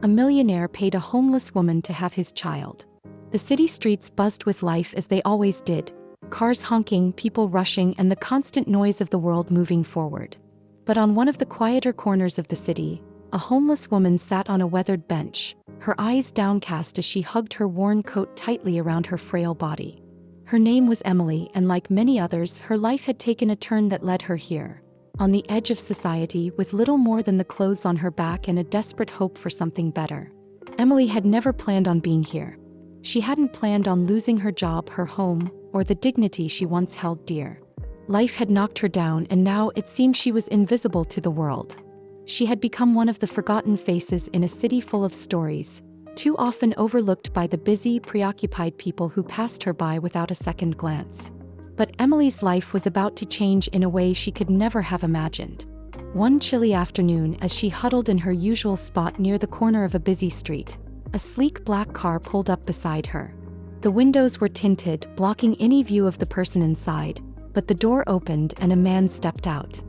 A millionaire paid a homeless woman to have his child. The city streets buzzed with life as they always did, cars honking, people rushing, and the constant noise of the world moving forward. But on one of the quieter corners of the city, a homeless woman sat on a weathered bench, her eyes downcast as she hugged her worn coat tightly around her frail body. Her name was Emily, and like many others, her life had taken a turn that led her here, on the edge of society, with little more than the clothes on her back and a desperate hope for something better. Emily had never planned on being here. She hadn't planned on losing her job, her home, or the dignity she once held dear. Life had knocked her down, and now it seemed she was invisible to the world. She had become one of the forgotten faces in a city full of stories, too often overlooked by the busy, preoccupied people who passed her by without a second glance. But Emily's life was about to change in a way she could never have imagined. One chilly afternoon, as she huddled in her usual spot near the corner of a busy street, a sleek black car pulled up beside her. The windows were tinted, blocking any view of the person inside, but the door opened and a man stepped out.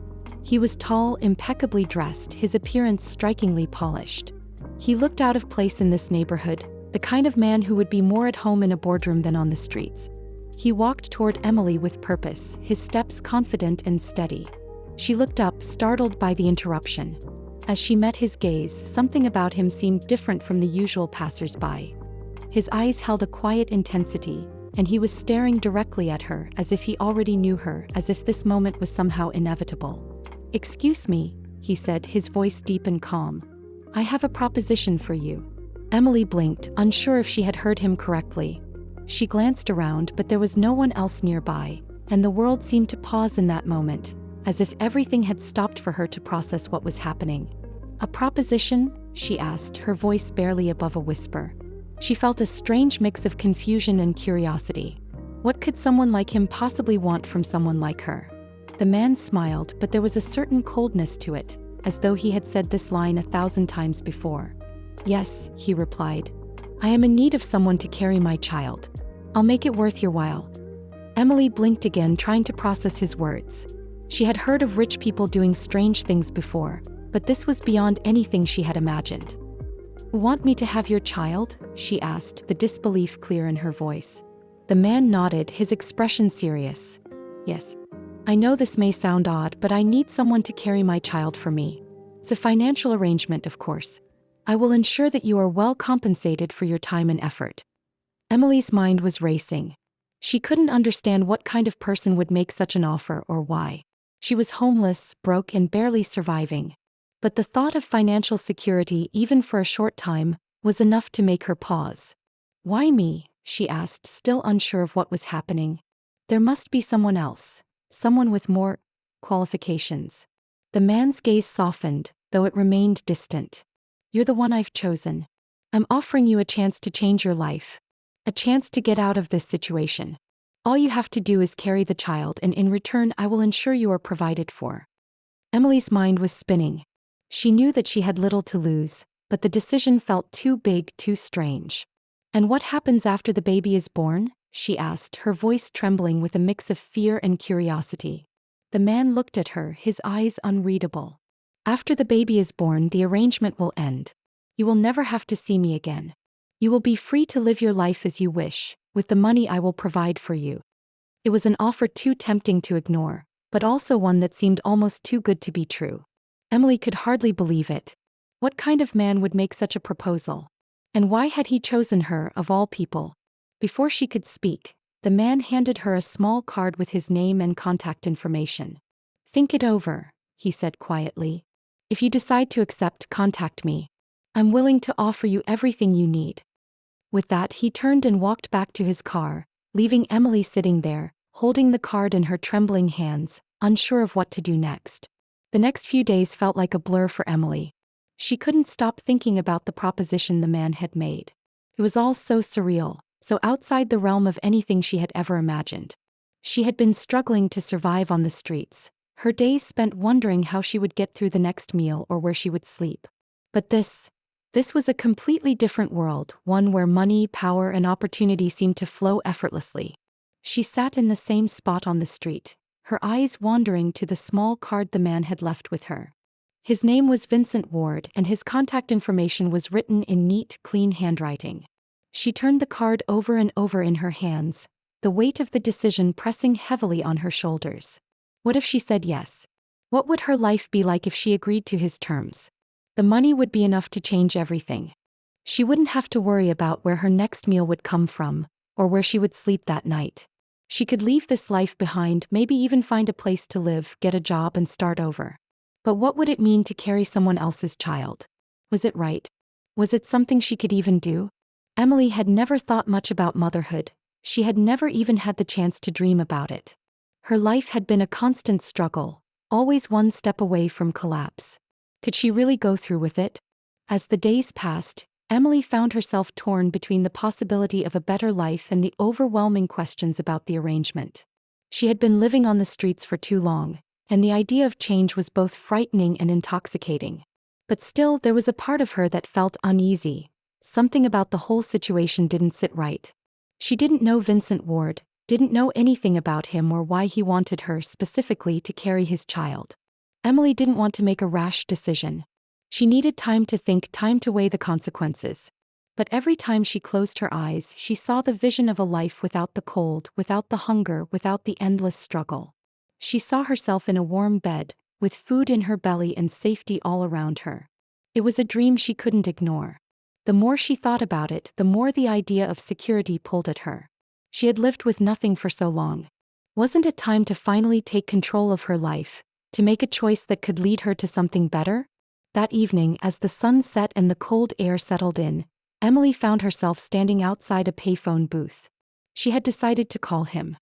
He was tall, impeccably dressed, his appearance strikingly polished. He looked out of place in this neighborhood, the kind of man who would be more at home in a boardroom than on the streets. He walked toward Emily with purpose, his steps confident and steady. She looked up, startled by the interruption. As she met his gaze, something about him seemed different from the usual passers-by. His eyes held a quiet intensity, and he was staring directly at her, as if he already knew her, as if this moment was somehow inevitable. "Excuse me," he said, his voice deep and calm. "I have a proposition for you." Emily blinked, unsure if she had heard him correctly. She glanced around, but there was no one else nearby, and the world seemed to pause in that moment, as if everything had stopped for her to process what was happening. "A proposition?" she asked, her voice barely above a whisper. She felt a strange mix of confusion and curiosity. What could someone like him possibly want from someone like her? The man smiled, but there was a certain coldness to it, as though he had said this line 1,000 times before. "Yes," he replied. "I am in need of someone to carry my child. I'll make it worth your while." Emily blinked again, trying to process his words. She had heard of rich people doing strange things before, but this was beyond anything she had imagined. "Want me to have your child?" she asked, the disbelief clear in her voice. The man nodded, his expression serious. "Yes. I know this may sound odd, but I need someone to carry my child for me. It's a financial arrangement, of course. I will ensure that you are well compensated for your time and effort." Emily's mind was racing. She couldn't understand what kind of person would make such an offer or why. She was homeless, broke, and barely surviving. But the thought of financial security, even for a short time, was enough to make her pause. "Why me?" she asked, still unsure of what was happening. "There must be someone else. Someone with more qualifications." The man's gaze softened, though it remained distant. "You're the one I've chosen. I'm offering you a chance to change your life. A chance to get out of this situation. All you have to do is carry the child, and in return I will ensure you are provided for." Emily's mind was spinning. She knew that she had little to lose, but the decision felt too big, too strange. "And what happens after the baby is born?" she asked, her voice trembling with a mix of fear and curiosity. The man looked at her, his eyes unreadable. "After the baby is born, the arrangement will end. You will never have to see me again. You will be free to live your life as you wish, with the money I will provide for you." It was an offer too tempting to ignore, but also one that seemed almost too good to be true. Emily could hardly believe it. What kind of man would make such a proposal? And why had he chosen her, of all people? Before she could speak, the man handed her a small card with his name and contact information. "Think it over," he said quietly. "If you decide to accept, contact me. I'm willing to offer you everything you need." With that, he turned and walked back to his car, leaving Emily sitting there, holding the card in her trembling hands, unsure of what to do next. The next few days felt like a blur for Emily. She couldn't stop thinking about the proposition the man had made. It was all so surreal, so outside the realm of anything she had ever imagined. She had been struggling to survive on the streets, her days spent wondering how she would get through the next meal or where she would sleep. But this was a completely different world, one where money, power, and opportunity seemed to flow effortlessly. She sat in the same spot on the street, her eyes wandering to the small card the man had left with her. His name was Vincent Ward, and his contact information was written in neat, clean handwriting. She turned the card over and over in her hands, the weight of the decision pressing heavily on her shoulders. What if she said yes? What would her life be like if she agreed to his terms? The money would be enough to change everything. She wouldn't have to worry about where her next meal would come from, or where she would sleep that night. She could leave this life behind, maybe even find a place to live, get a job, and start over. But what would it mean to carry someone else's child? Was it right? Was it something she could even do? Emily had never thought much about motherhood. She had never even had the chance to dream about it. Her life had been a constant struggle, always one step away from collapse. Could she really go through with it? As the days passed, Emily found herself torn between the possibility of a better life and the overwhelming questions about the arrangement. She had been living on the streets for too long, and the idea of change was both frightening and intoxicating. But still, there was a part of her that felt uneasy. Something about the whole situation didn't sit right. She didn't know Vincent Ward, didn't know anything about him or why he wanted her specifically to carry his child. Emily didn't want to make a rash decision. She needed time to think, time to weigh the consequences. But every time she closed her eyes, she saw the vision of a life without the cold, without the hunger, without the endless struggle. She saw herself in a warm bed, with food in her belly and safety all around her. It was a dream she couldn't ignore. The more she thought about it, the more the idea of security pulled at her. She had lived with nothing for so long. Wasn't it time to finally take control of her life, to make a choice that could lead her to something better? That evening, as the sun set and the cold air settled in, Emily found herself standing outside a payphone booth. She had decided to call him.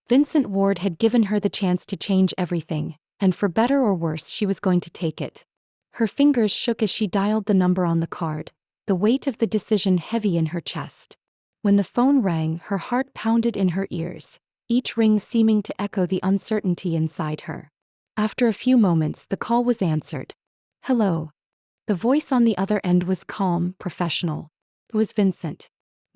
Vincent Ward had given her the chance to change everything, and for better or worse, she was going to take it. Her fingers shook as she dialed the number on the card, the weight of the decision heavy in her chest. When the phone rang, her heart pounded in her ears, each ring seeming to echo the uncertainty inside her. After a few moments, the call was answered. "Hello." The voice on the other end was calm, professional. It was Vincent.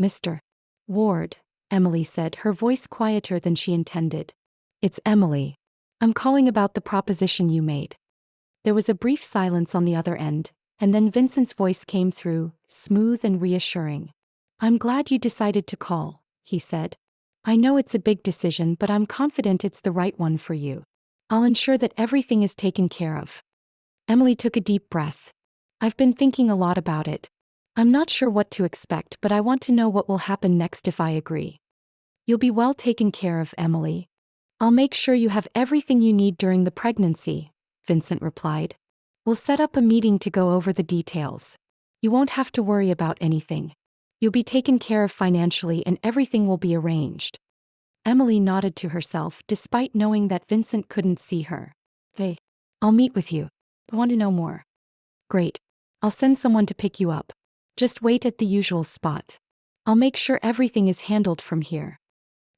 "Mr. Ward," Emily said, her voice quieter than she intended. "It's Emily. I'm calling about the proposition you made." There was a brief silence on the other end, and then Vincent's voice came through, smooth and reassuring. "I'm glad you decided to call," he said. "I know it's a big decision, but I'm confident it's the right one for you. I'll ensure that everything is taken care of." Emily took a deep breath. "I've been thinking a lot about it. I'm not sure what to expect, but I want to know what will happen next if I agree." "You'll be well taken care of, Emily. I'll make sure you have everything you need during the pregnancy," Vincent replied. "We'll set up a meeting to go over the details. You won't have to worry about anything. You'll be taken care of financially and everything will be arranged." Emily nodded to herself, despite knowing that Vincent couldn't see her. "Hey, I'll meet with you. I want to know more." "Great. I'll send someone to pick you up. Just wait at the usual spot. I'll make sure everything is handled from here."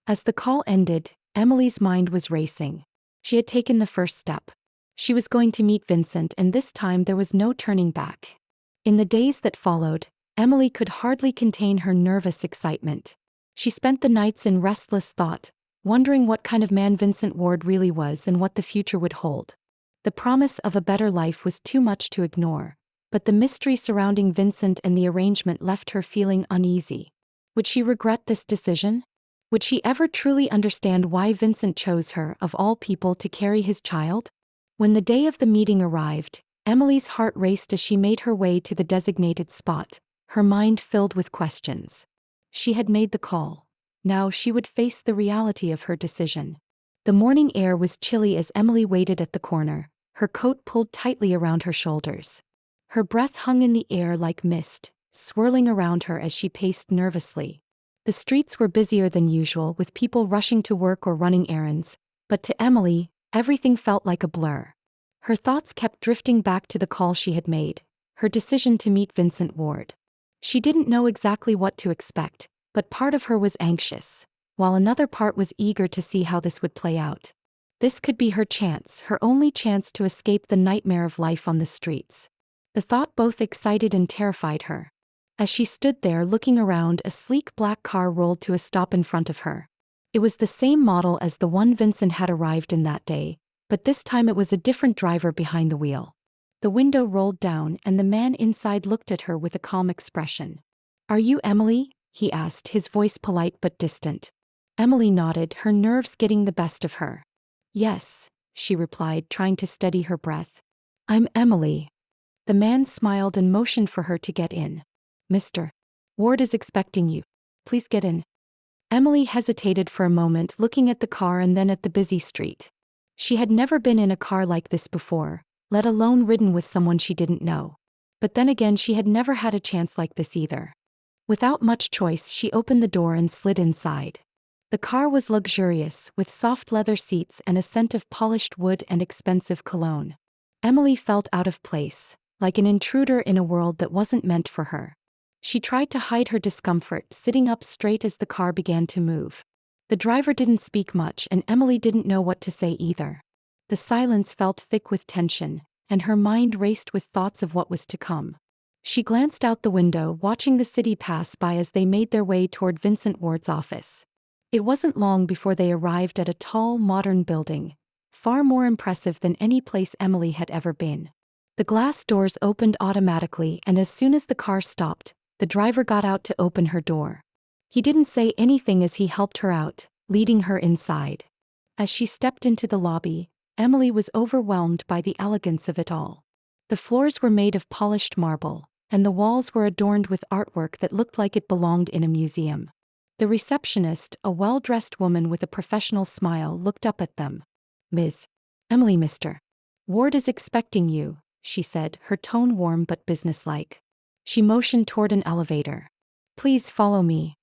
As the call ended, Emily's mind was racing. She had taken the first step. She was going to meet Vincent, and this time there was no turning back. In the days that followed, Emily could hardly contain her nervous excitement. She spent the nights in restless thought, wondering what kind of man Vincent Ward really was and what the future would hold. The promise of a better life was too much to ignore, but the mystery surrounding Vincent and the arrangement left her feeling uneasy. Would she regret this decision? Would she ever truly understand why Vincent chose her, of all people, to carry his child? When the day of the meeting arrived, Emily's heart raced as she made her way to the designated spot, her mind filled with questions. She had made the call. Now she would face the reality of her decision. The morning air was chilly as Emily waited at the corner, her coat pulled tightly around her shoulders. Her breath hung in the air like mist, swirling around her as she paced nervously. The streets were busier than usual, with people rushing to work or running errands, but to Emily, everything felt like a blur. Her thoughts kept drifting back to the call she had made, her decision to meet Vincent Ward. She didn't know exactly what to expect, but part of her was anxious, while another part was eager to see how this would play out. This could be her chance, her only chance to escape the nightmare of life on the streets. The thought both excited and terrified her. As she stood there looking around, a sleek black car rolled to a stop in front of her. It was the same model as the one Vincent had arrived in that day, but this time it was a different driver behind the wheel. The window rolled down and the man inside looked at her with a calm expression. "Are you Emily?" he asked, his voice polite but distant. Emily nodded, her nerves getting the best of her. "Yes," she replied, trying to steady her breath. "I'm Emily." The man smiled and motioned for her to get in. "Mr. Ward is expecting you. Please get in." Emily hesitated for a moment, looking at the car and then at the busy street. She had never been in a car like this before, let alone ridden with someone she didn't know. But then again, she had never had a chance like this either. Without much choice, she opened the door and slid inside. The car was luxurious, with soft leather seats and a scent of polished wood and expensive cologne. Emily felt out of place, like an intruder in a world that wasn't meant for her. She tried to hide her discomfort, sitting up straight as the car began to move. The driver didn't speak much, and Emily didn't know what to say either. The silence felt thick with tension, and her mind raced with thoughts of what was to come. She glanced out the window, watching the city pass by as they made their way toward Vincent Ward's office. It wasn't long before they arrived at a tall, modern building, far more impressive than any place Emily had ever been. The glass doors opened automatically, and as soon as the car stopped, the driver got out to open her door. He didn't say anything as he helped her out, leading her inside. As she stepped into the lobby, Emily was overwhelmed by the elegance of it all. The floors were made of polished marble, and the walls were adorned with artwork that looked like it belonged in a museum. The receptionist, a well-dressed woman with a professional smile, looked up at them. "Ms. Emily, Mr. Ward is expecting you," she said, her tone warm but businesslike. She motioned toward an elevator. "Please follow me."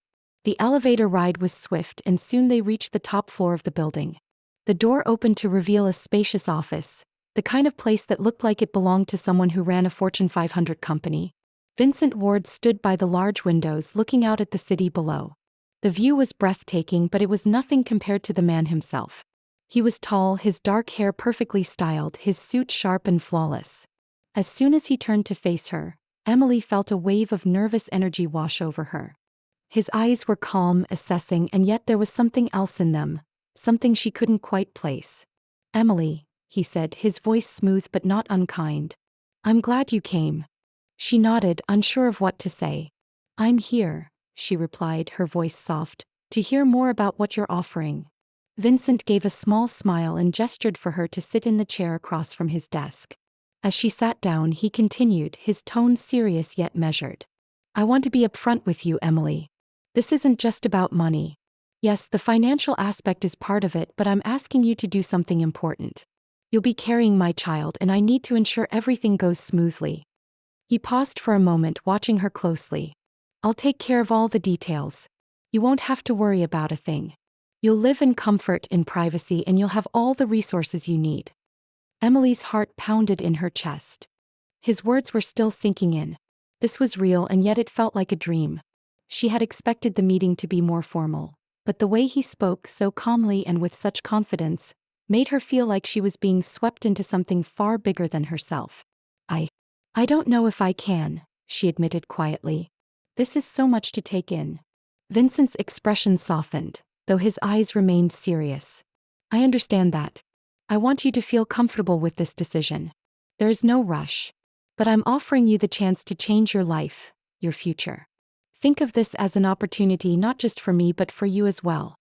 The elevator ride was swift, and soon they reached the top floor of the building. The door opened to reveal a spacious office, the kind of place that looked like it belonged to someone who ran a Fortune 500 company. Vincent Ward stood by the large windows looking out at the city below. The view was breathtaking, but it was nothing compared to the man himself. He was tall, his dark hair perfectly styled, his suit sharp and flawless. As soon as he turned to face her, Emily felt a wave of nervous energy wash over her. His eyes were calm, assessing, and yet there was something else in them, something she couldn't quite place. "Emily," he said, his voice smooth but not unkind. "I'm glad you came." She nodded, unsure of what to say. "I'm here," she replied, her voice soft, "to hear more about what you're offering." Vincent gave a small smile and gestured for her to sit in the chair across from his desk. As she sat down, he continued, his tone serious yet measured. "I want to be upfront with you, Emily. This isn't just about money. Yes, the financial aspect is part of it, but I'm asking you to do something important. You'll be carrying my child, and I need to ensure everything goes smoothly." He paused for a moment, watching her closely. "I'll take care of all the details. You won't have to worry about a thing. You'll live in comfort, in privacy, and you'll have all the resources you need." Emily's heart pounded in her chest. His words were still sinking in. This was real, and yet it felt like a dream. She had expected the meeting to be more formal, but the way he spoke, so calmly and with such confidence, made her feel like she was being swept into something far bigger than herself. I don't know if I can," she admitted quietly. "This is so much to take in." Vincent's expression softened, though his eyes remained serious. "I understand that. I want you to feel comfortable with this decision. There is no rush. But I'm offering you the chance to change your life, your future. Think of this as an opportunity not just for me but for you as well."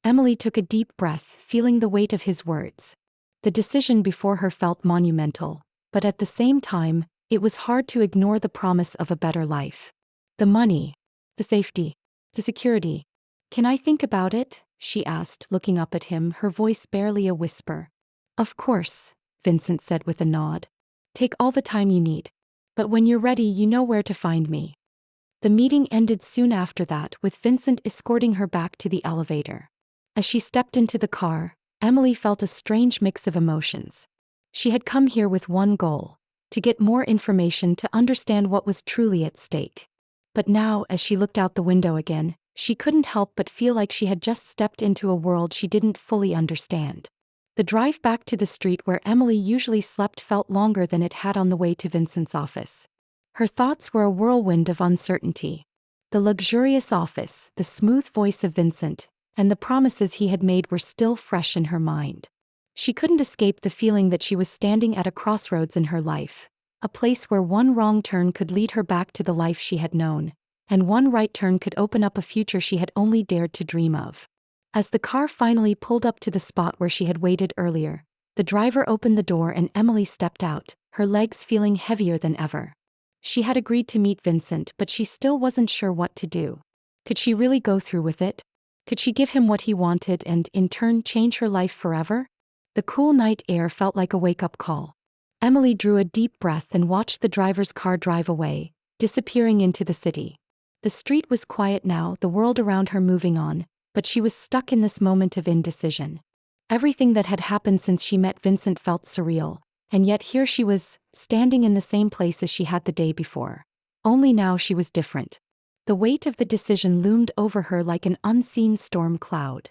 Emily took a deep breath, feeling the weight of his words. The decision before her felt monumental, but at the same time, it was hard to ignore the promise of a better life. The money, the safety, the security. "Can I think about it?" she asked, looking up at him, her voice barely a whisper. "Of course," Vincent said with a nod. "Take all the time you need. But when you're ready, you know where to find me." The meeting ended soon after that, with Vincent escorting her back to the elevator. As she stepped into the car, Emily felt a strange mix of emotions. She had come here with one goal: to get more information, to understand what was truly at stake. But now, as she looked out the window again, she couldn't help but feel like she had just stepped into a world she didn't fully understand. The drive back to the street where Emily usually slept felt longer than it had on the way to Vincent's office. Her thoughts were a whirlwind of uncertainty. The luxurious office, the smooth voice of Vincent, and the promises he had made were still fresh in her mind. She couldn't escape the feeling that she was standing at a crossroads in her life, a place where one wrong turn could lead her back to the life she had known, and one right turn could open up a future she had only dared to dream of. As the car finally pulled up to the spot where she had waited earlier, the driver opened the door and Emily stepped out, her legs feeling heavier than ever. She had agreed to meet Vincent, but she still wasn't sure what to do. Could she really go through with it? Could she give him what he wanted and, in turn, change her life forever? The cool night air felt like a wake-up call. Emily drew a deep breath and watched the driver's car drive away, disappearing into the city. The street was quiet now, the world around her moving on, but she was stuck in this moment of indecision. Everything that had happened since she met Vincent felt surreal, and yet here she was, standing in the same place as she had the day before. Only now she was different. The weight of the decision loomed over her like an unseen storm cloud.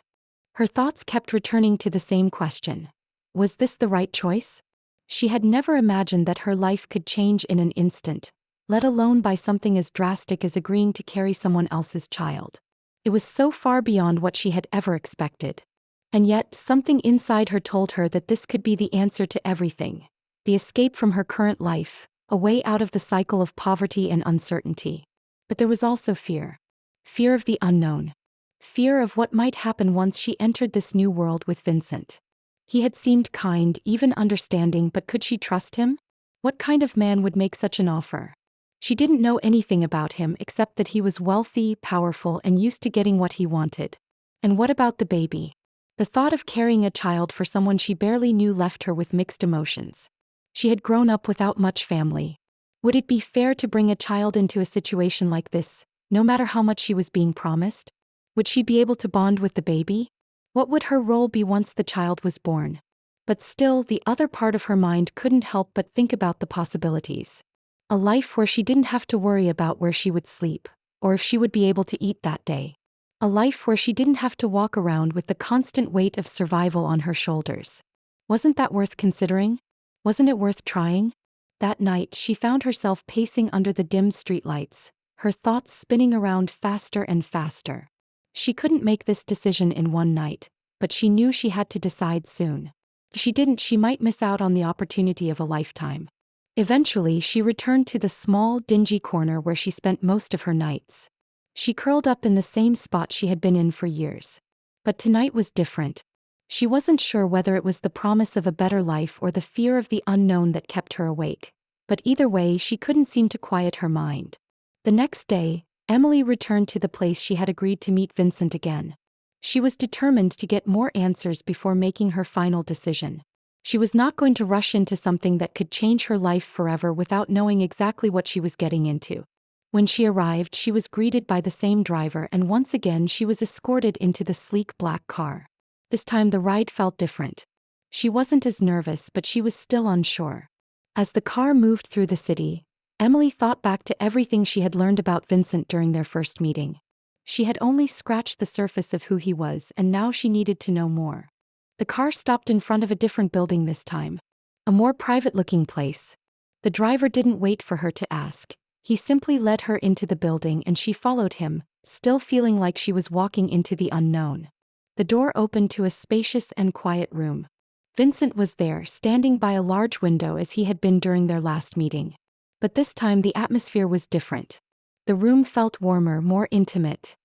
Her thoughts kept returning to the same question. Was this the right choice? She had never imagined that her life could change in an instant, let alone by something as drastic as agreeing to carry someone else's child. It was so far beyond what she had ever expected. And yet, something inside her told her that this could be the answer to everything. The escape from her current life, a way out of the cycle of poverty and uncertainty. But there was also fear. Fear of the unknown. Fear of what might happen once she entered this new world with Vincent. He had seemed kind, even understanding, but could she trust him? What kind of man would make such an offer? She didn't know anything about him except that he was wealthy, powerful, and used to getting what he wanted. And what about the baby? The thought of carrying a child for someone she barely knew left her with mixed emotions. She had grown up without much family. Would it be fair to bring a child into a situation like this, no matter how much she was being promised? Would she be able to bond with the baby? What would her role be once the child was born? But still, the other part of her mind couldn't help but think about the possibilities. A life where she didn't have to worry about where she would sleep, or if she would be able to eat that day. A life where she didn't have to walk around with the constant weight of survival on her shoulders. Wasn't that worth considering? Wasn't it worth trying? That night, she found herself pacing under the dim streetlights, her thoughts spinning around faster and faster. She couldn't make this decision in one night, but she knew she had to decide soon. If she didn't, she might miss out on the opportunity of a lifetime. Eventually, she returned to the small, dingy corner where she spent most of her nights. She curled up in the same spot she had been in for years. But tonight was different. She wasn't sure whether it was the promise of a better life or the fear of the unknown that kept her awake. But either way, she couldn't seem to quiet her mind. The next day, Emily returned to the place she had agreed to meet Vincent again. She was determined to get more answers before making her final decision. She was not going to rush into something that could change her life forever without knowing exactly what she was getting into. When she arrived, she was greeted by the same driver, and once again she was escorted into the sleek black car. This time the ride felt different. She wasn't as nervous, but she was still unsure. As the car moved through the city, Emily thought back to everything she had learned about Vincent during their first meeting. She had only scratched the surface of who he was, and now she needed to know more. The car stopped in front of a different building this time. A more private-looking place. The driver didn't wait for her to ask. He simply led her into the building and she followed him, still feeling like she was walking into the unknown. The door opened to a spacious and quiet room. Vincent was there, standing by a large window as he had been during their last meeting. But this time the atmosphere was different. The room felt warmer, more intimate.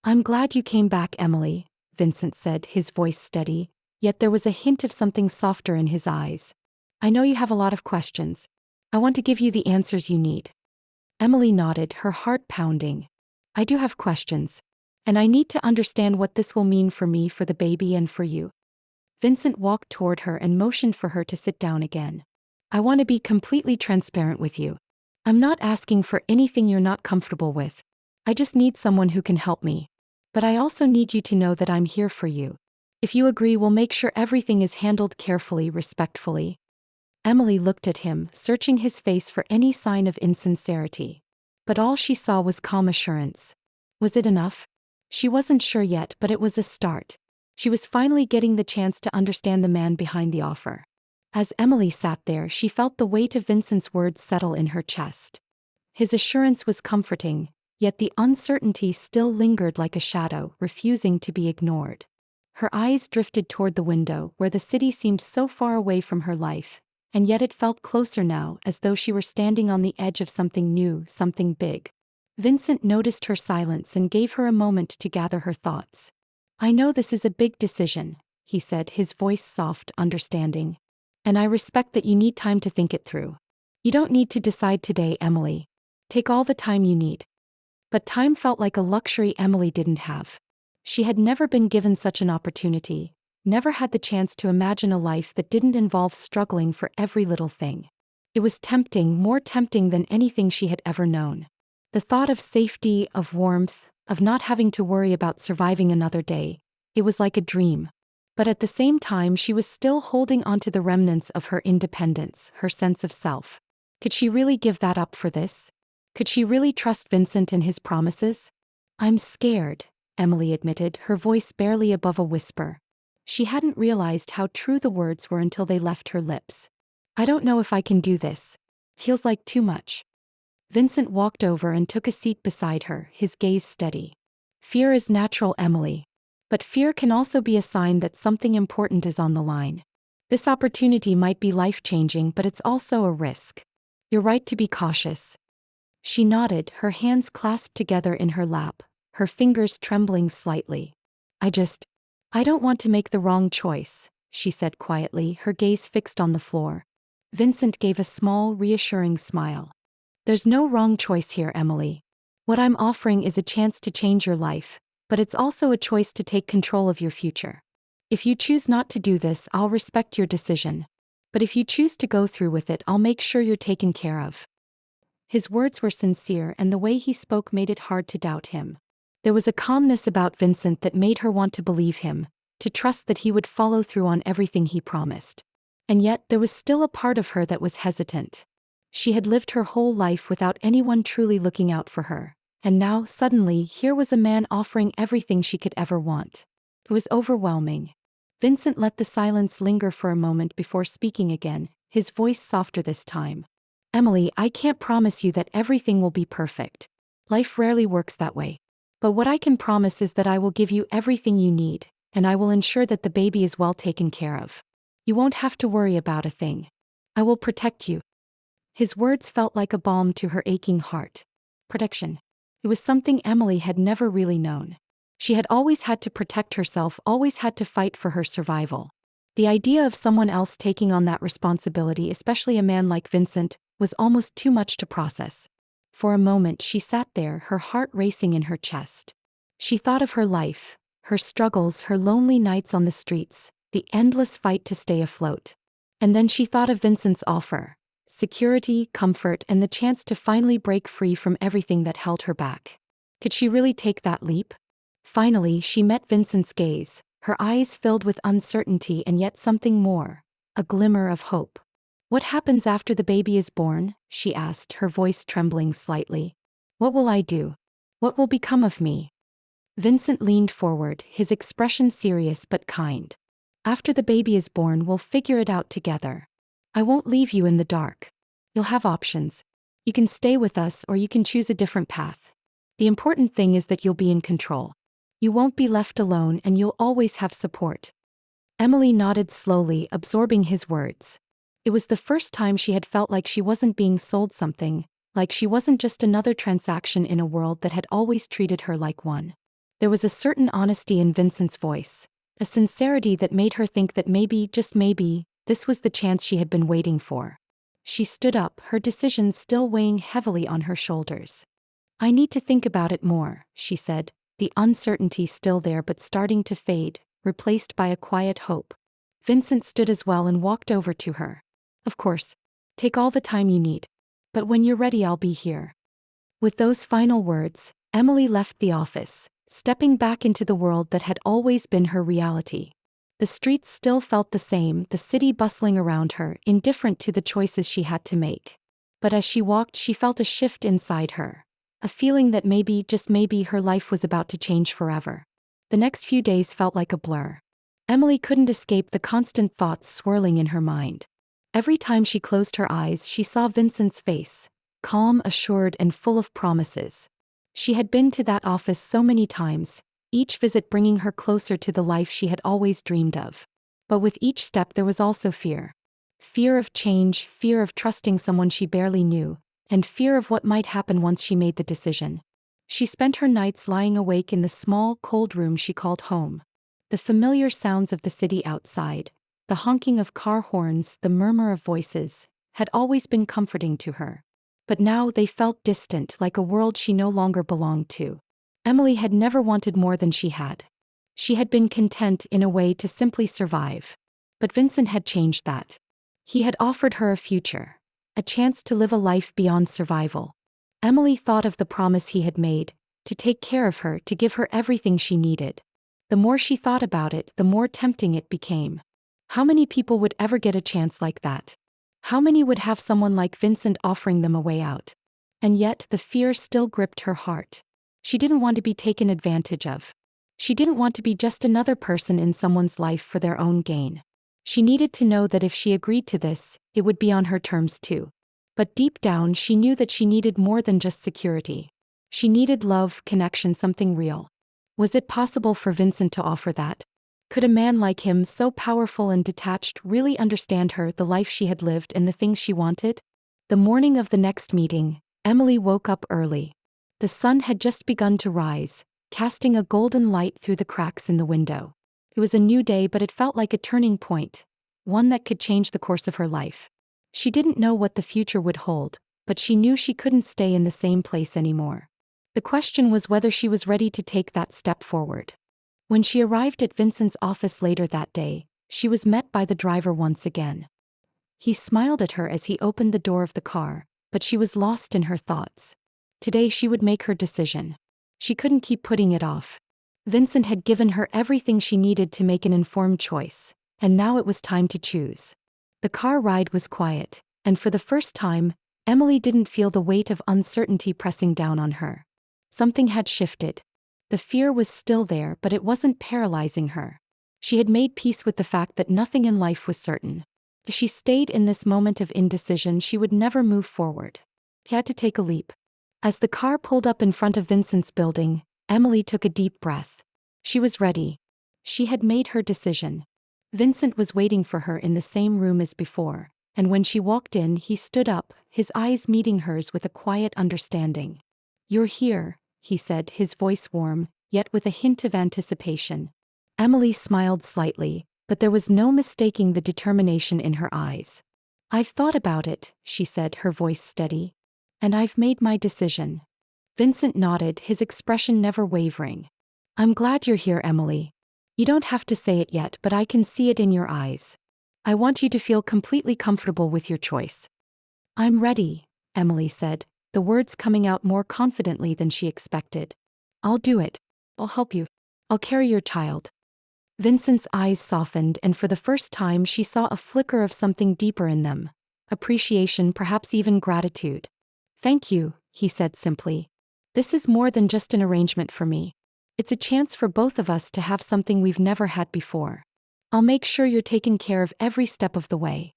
"I'm glad you came back, Emily," Vincent said, his voice steady, yet there was a hint of something softer in his eyes. "I know you have a lot of questions. I want to give you the answers you need." Emily nodded, her heart pounding. "I do have questions. And I need to understand what this will mean for me, for the baby, and for you." Vincent walked toward her and motioned for her to sit down again. "I want to be completely transparent with you. I'm not asking for anything you're not comfortable with. I just need someone who can help me. But I also need you to know that I'm here for you. If you agree, we'll make sure everything is handled carefully, respectfully." Emily looked at him, searching his face for any sign of insincerity. But all she saw was calm assurance. Was it enough? She wasn't sure yet, but it was a start. She was finally getting the chance to understand the man behind the offer. As Emily sat there, she felt the weight of Vincent's words settle in her chest. His assurance was comforting, yet the uncertainty still lingered like a shadow, refusing to be ignored. Her eyes drifted toward the window where the city seemed so far away from her life, and yet it felt closer now, as though she were standing on the edge of something new, something big. Vincent noticed her silence and gave her a moment to gather her thoughts. "I know this is a big decision," he said, his voice soft, understanding. "And I respect that you need time to think it through. You don't need to decide today, Emily. Take all the time you need." But time felt like a luxury Emily didn't have. She had never been given such an opportunity, never had the chance to imagine a life that didn't involve struggling for every little thing. It was tempting, more tempting than anything she had ever known. The thought of safety, of warmth, of not having to worry about surviving another day, it was like a dream. But at the same time, she was still holding onto the remnants of her independence, her sense of self. Could she really give that up for this? Could she really trust Vincent and his promises? "I'm scared," Emily admitted, her voice barely above a whisper. She hadn't realized how true the words were until they left her lips. "I don't know if I can do this. Feels like too much." Vincent walked over and took a seat beside her, his gaze steady. "Fear is natural, Emily. But fear can also be a sign that something important is on the line. This opportunity might be life-changing, but it's also a risk. You're right to be cautious." She nodded, her hands clasped together in her lap, her fingers trembling slightly. I don't want to make the wrong choice," she said quietly, her gaze fixed on the floor. Vincent gave a small, reassuring smile. "There's no wrong choice here, Emily. What I'm offering is a chance to change your life, but it's also a choice to take control of your future. If you choose not to do this, I'll respect your decision. But if you choose to go through with it, I'll make sure you're taken care of." His words were sincere, and the way he spoke made it hard to doubt him. There was a calmness about Vincent that made her want to believe him, to trust that he would follow through on everything he promised. And yet, there was still a part of her that was hesitant. She had lived her whole life without anyone truly looking out for her, and now, suddenly, here was a man offering everything she could ever want. It was overwhelming. Vincent let the silence linger for a moment before speaking again, his voice softer this time. "Emily, I can't promise you that everything will be perfect. Life rarely works that way. But what I can promise is that I will give you everything you need, and I will ensure that the baby is well taken care of. You won't have to worry about a thing. I will protect you." His words felt like a balm to her aching heart. Protection. It was something Emily had never really known. She had always had to protect herself, always had to fight for her survival. The idea of someone else taking on that responsibility, especially a man like Vincent, was almost too much to process. For a moment she sat there, her heart racing in her chest. She thought of her life, her struggles, her lonely nights on the streets, the endless fight to stay afloat. And then she thought of Vincent's offer: security, comfort, and the chance to finally break free from everything that held her back. Could she really take that leap? Finally, she met Vincent's gaze, her eyes filled with uncertainty and yet something more, a glimmer of hope. "What happens after the baby is born?" she asked, her voice trembling slightly. "What will I do? What will become of me?" Vincent leaned forward, his expression serious but kind. "After the baby is born, we'll figure it out together. I won't leave you in the dark. You'll have options. You can stay with us or you can choose a different path. The important thing is that you'll be in control. You won't be left alone and you'll always have support." Emily nodded slowly, absorbing his words. It was the first time she had felt like she wasn't being sold something, like she wasn't just another transaction in a world that had always treated her like one. There was a certain honesty in Vincent's voice, a sincerity that made her think that maybe, just maybe, this was the chance she had been waiting for. She stood up, her decision still weighing heavily on her shoulders. "I need to think about it more," she said, the uncertainty still there but starting to fade, replaced by a quiet hope. Vincent stood as well and walked over to her. "Of course. Take all the time you need. But when you're ready, I'll be here." With those final words, Emily left the office, stepping back into the world that had always been her reality. The streets still felt the same, the city bustling around her, indifferent to the choices she had to make. But as she walked, she felt a shift inside her, a feeling that maybe, just maybe, her life was about to change forever. The next few days felt like a blur. Emily couldn't escape the constant thoughts swirling in her mind. Every time she closed her eyes, she saw Vincent's face, calm, assured, and full of promises. She had been to that office so many times, each visit bringing her closer to the life she had always dreamed of. But with each step there was also fear. Fear of change, fear of trusting someone she barely knew, and fear of what might happen once she made the decision. She spent her nights lying awake in the small, cold room she called home. The familiar sounds of the city outside, the honking of car horns, the murmur of voices, had always been comforting to her. But now they felt distant, like a world she no longer belonged to. Emily had never wanted more than she had. She had been content in a way to simply survive. But Vincent had changed that. He had offered her a future, a chance to live a life beyond survival. Emily thought of the promise he had made, to take care of her, to give her everything she needed. The more she thought about it, the more tempting it became. How many people would ever get a chance like that? How many would have someone like Vincent offering them a way out? And yet the fear still gripped her heart. She didn't want to be taken advantage of. She didn't want to be just another person in someone's life for their own gain. She needed to know that if she agreed to this, it would be on her terms too. But deep down she knew that she needed more than just security. She needed love, connection, something real. Was it possible for Vincent to offer that? Could a man like him, so powerful and detached, really understand her, the life she had lived and the things she wanted? The morning of the next meeting, Emily woke up early. The sun had just begun to rise, casting a golden light through the cracks in the window. It was a new day, but it felt like a turning point, one that could change the course of her life. She didn't know what the future would hold, but she knew she couldn't stay in the same place anymore. The question was whether she was ready to take that step forward. When she arrived at Vincent's office later that day, she was met by the driver once again. He smiled at her as he opened the door of the car, but she was lost in her thoughts. Today she would make her decision. She couldn't keep putting it off. Vincent had given her everything she needed to make an informed choice, and now it was time to choose. The car ride was quiet, and for the first time, Emily didn't feel the weight of uncertainty pressing down on her. Something had shifted. The fear was still there, but it wasn't paralyzing her. She had made peace with the fact that nothing in life was certain. If she stayed in this moment of indecision, she would never move forward. She had to take a leap. As the car pulled up in front of Vincent's building, Emily took a deep breath. She was ready. She had made her decision. Vincent was waiting for her in the same room as before, and when she walked in, he stood up, his eyes meeting hers with a quiet understanding. "You're here," he said, his voice warm, yet with a hint of anticipation. Emily smiled slightly, but there was no mistaking the determination in her eyes. "I've thought about it," she said, her voice steady. "And I've made my decision." Vincent nodded, his expression never wavering. "I'm glad you're here, Emily. You don't have to say it yet, but I can see it in your eyes. I want you to feel completely comfortable with your choice." "I'm ready," Emily said, the words coming out more confidently than she expected. "I'll do it. I'll help you. I'll carry your child." Vincent's eyes softened, and for the first time she saw a flicker of something deeper in them. Appreciation, perhaps even gratitude. "Thank you," he said simply. "This is more than just an arrangement for me. It's a chance for both of us to have something we've never had before. I'll make sure you're taken care of every step of the way."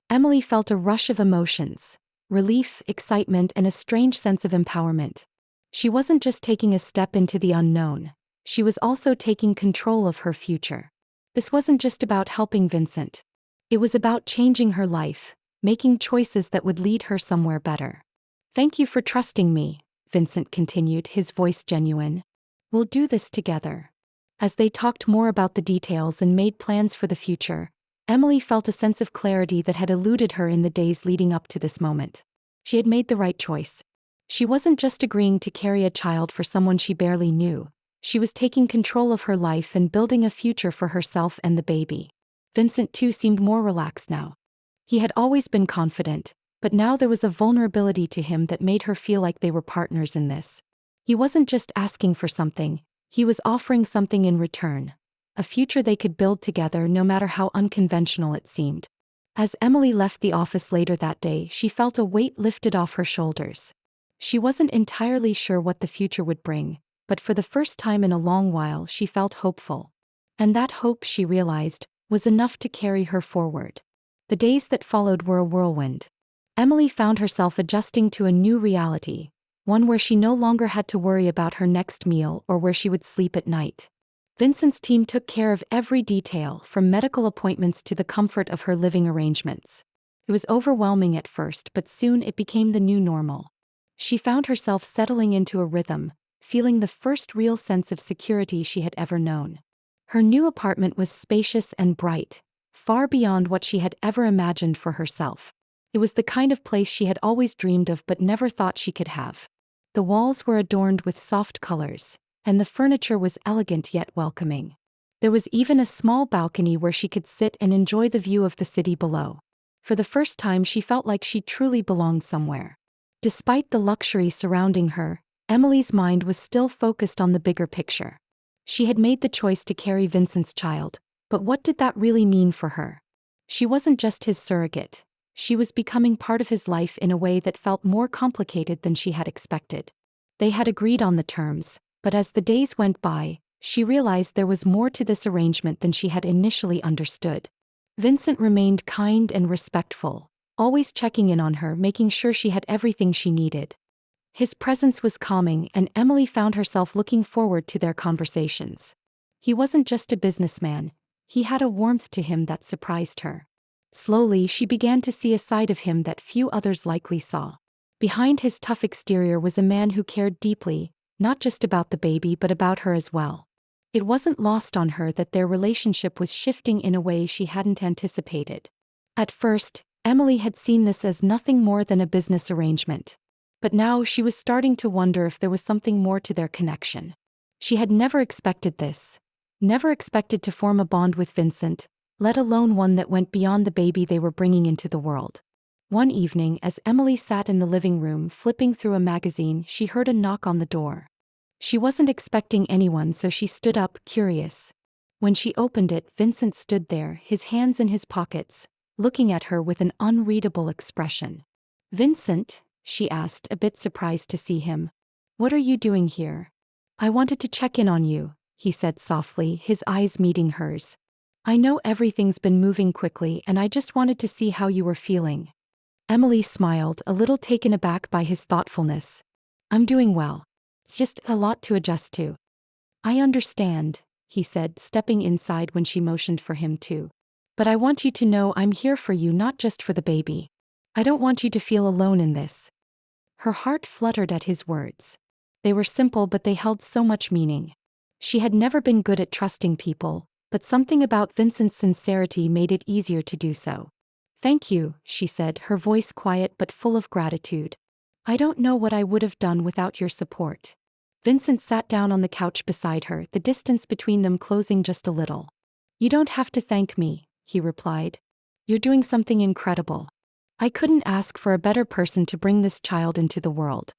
Emily felt a rush of emotions. Relief, excitement, and a strange sense of empowerment. She wasn't just taking a step into the unknown. She was also taking control of her future. This wasn't just about helping Vincent. It was about changing her life, making choices that would lead her somewhere better. "Thank you for trusting me," Vincent continued, his voice genuine. "We'll do this together." As they talked more about the details and made plans for the future, Emily felt a sense of clarity that had eluded her in the days leading up to this moment. She had made the right choice. She wasn't just agreeing to carry a child for someone she barely knew. She was taking control of her life and building a future for herself and the baby. Vincent too seemed more relaxed now. He had always been confident, but now there was a vulnerability to him that made her feel like they were partners in this. He wasn't just asking for something, he was offering something in return. A future they could build together, no matter how unconventional it seemed. As Emily left the office later that day, she felt a weight lifted off her shoulders. She wasn't entirely sure what the future would bring, but for the first time in a long while she felt hopeful. And that hope, she realized, was enough to carry her forward. The days that followed were a whirlwind. Emily found herself adjusting to a new reality, one where she no longer had to worry about her next meal or where she would sleep at night. Vincent's team took care of every detail, from medical appointments to the comfort of her living arrangements. It was overwhelming at first, but soon it became the new normal. She found herself settling into a rhythm, feeling the first real sense of security she had ever known. Her new apartment was spacious and bright, far beyond what she had ever imagined for herself. It was the kind of place she had always dreamed of but never thought she could have. The walls were adorned with soft colors, and the furniture was elegant yet welcoming. There was even a small balcony where she could sit and enjoy the view of the city below. For the first time, she felt like she truly belonged somewhere. Despite the luxury surrounding her, Emily's mind was still focused on the bigger picture. She had made the choice to carry Vincent's child, but what did that really mean for her? She wasn't just his surrogate. She was becoming part of his life in a way that felt more complicated than she had expected. They had agreed on the terms, but as the days went by, she realized there was more to this arrangement than she had initially understood. Vincent remained kind and respectful, always checking in on her, making sure she had everything she needed. His presence was calming, and Emily found herself looking forward to their conversations. He wasn't just a businessman, he had a warmth to him that surprised her. Slowly, she began to see a side of him that few others likely saw. Behind his tough exterior was a man who cared deeply, not just about the baby but about her as well. It wasn't lost on her that their relationship was shifting in a way she hadn't anticipated. At first, Emily had seen this as nothing more than a business arrangement. But now she was starting to wonder if there was something more to their connection. She had never expected this. Never expected to form a bond with Vincent, let alone one that went beyond the baby they were bringing into the world. One evening, as Emily sat in the living room flipping through a magazine, she heard a knock on the door. She wasn't expecting anyone, so she stood up, curious. When she opened it, Vincent stood there, his hands in his pockets, looking at her with an unreadable expression. "Vincent?" she asked, a bit surprised to see him. "What are you doing here?" "I wanted to check in on you," he said softly, his eyes meeting hers. "I know everything's been moving quickly, and I just wanted to see how you were feeling." Emily smiled, a little taken aback by his thoughtfulness. "I'm doing well. It's just a lot to adjust to." "I understand," he said, stepping inside when she motioned for him to. "But I want you to know I'm here for you, not just for the baby. I don't want you to feel alone in this." Her heart fluttered at his words. They were simple, but they held so much meaning. She had never been good at trusting people, but something about Vincent's sincerity made it easier to do so. "Thank you," she said, her voice quiet but full of gratitude. "I don't know what I would have done without your support." Vincent sat down on the couch beside her, the distance between them closing just a little. "You don't have to thank me," he replied. "You're doing something incredible. I couldn't ask for a better person to bring this child into the world."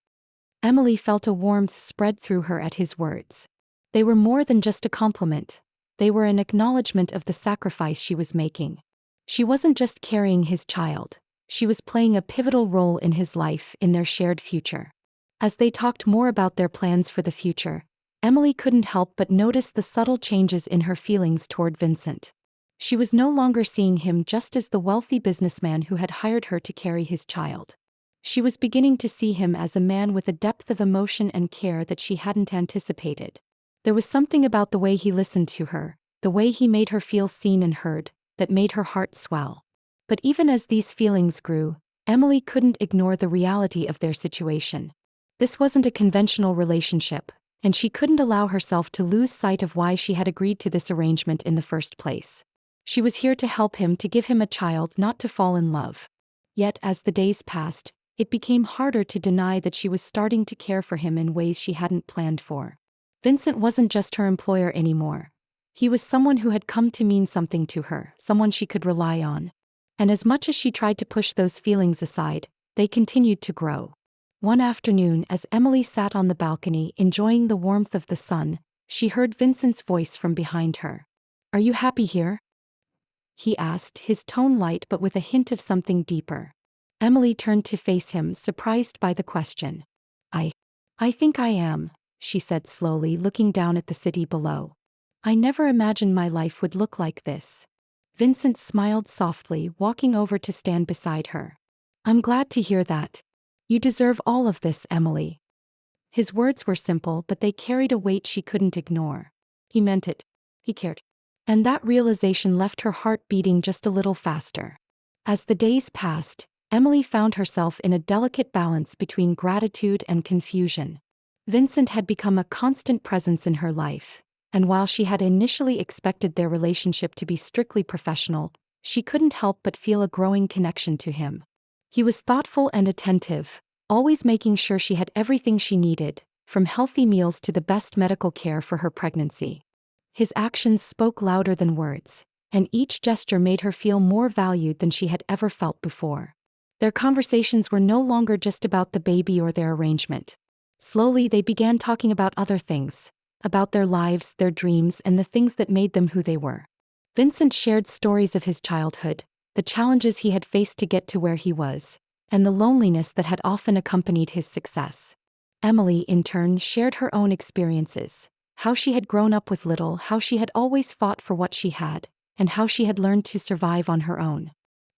Emily felt a warmth spread through her at his words. They were more than just a compliment. They were an acknowledgement of the sacrifice she was making. She wasn't just carrying his child. She was playing a pivotal role in his life, in their shared future. As they talked more about their plans for the future, Emily couldn't help but notice the subtle changes in her feelings toward Vincent. She was no longer seeing him just as the wealthy businessman who had hired her to carry his child. She was beginning to see him as a man with a depth of emotion and care that she hadn't anticipated. There was something about the way he listened to her, the way he made her feel seen and heard, that made her heart swell. But even as these feelings grew, Emily couldn't ignore the reality of their situation. This wasn't a conventional relationship, and she couldn't allow herself to lose sight of why she had agreed to this arrangement in the first place. She was here to help him, to give him a child, not to fall in love. Yet as the days passed, it became harder to deny that she was starting to care for him in ways she hadn't planned for. Vincent wasn't just her employer anymore. He was someone who had come to mean something to her, someone she could rely on. And as much as she tried to push those feelings aside, they continued to grow. One afternoon, as Emily sat on the balcony enjoying the warmth of the sun, she heard Vincent's voice from behind her. "Are you happy here?" he asked, his tone light but with a hint of something deeper. Emily turned to face him, surprised by the question. I think I am," she said slowly, looking down at the city below. "I never imagined my life would look like this." Vincent smiled softly, walking over to stand beside her. "I'm glad to hear that. You deserve all of this, Emily. His words were simple, but they carried a weight she couldn't ignore. He meant it. He cared. And that realization left her heart beating just a little faster. As the days passed, Emily found herself in a delicate balance between gratitude and confusion. Vincent had become a constant presence in her life, and while she had initially expected their relationship to be strictly professional, she couldn't help but feel a growing connection to him. He was thoughtful and attentive, always making sure she had everything she needed, from healthy meals to the best medical care for her pregnancy. His actions spoke louder than words, and each gesture made her feel more valued than she had ever felt before. Their conversations were no longer just about the baby or their arrangement. Slowly they began talking about other things, about their lives, their dreams, and the things that made them who they were. Vincent shared stories of his childhood, the challenges he had faced to get to where he was, and the loneliness that had often accompanied his success. Emily, in turn, shared her own experiences, how she had grown up with little, how she had always fought for what she had, and how she had learned to survive on her own.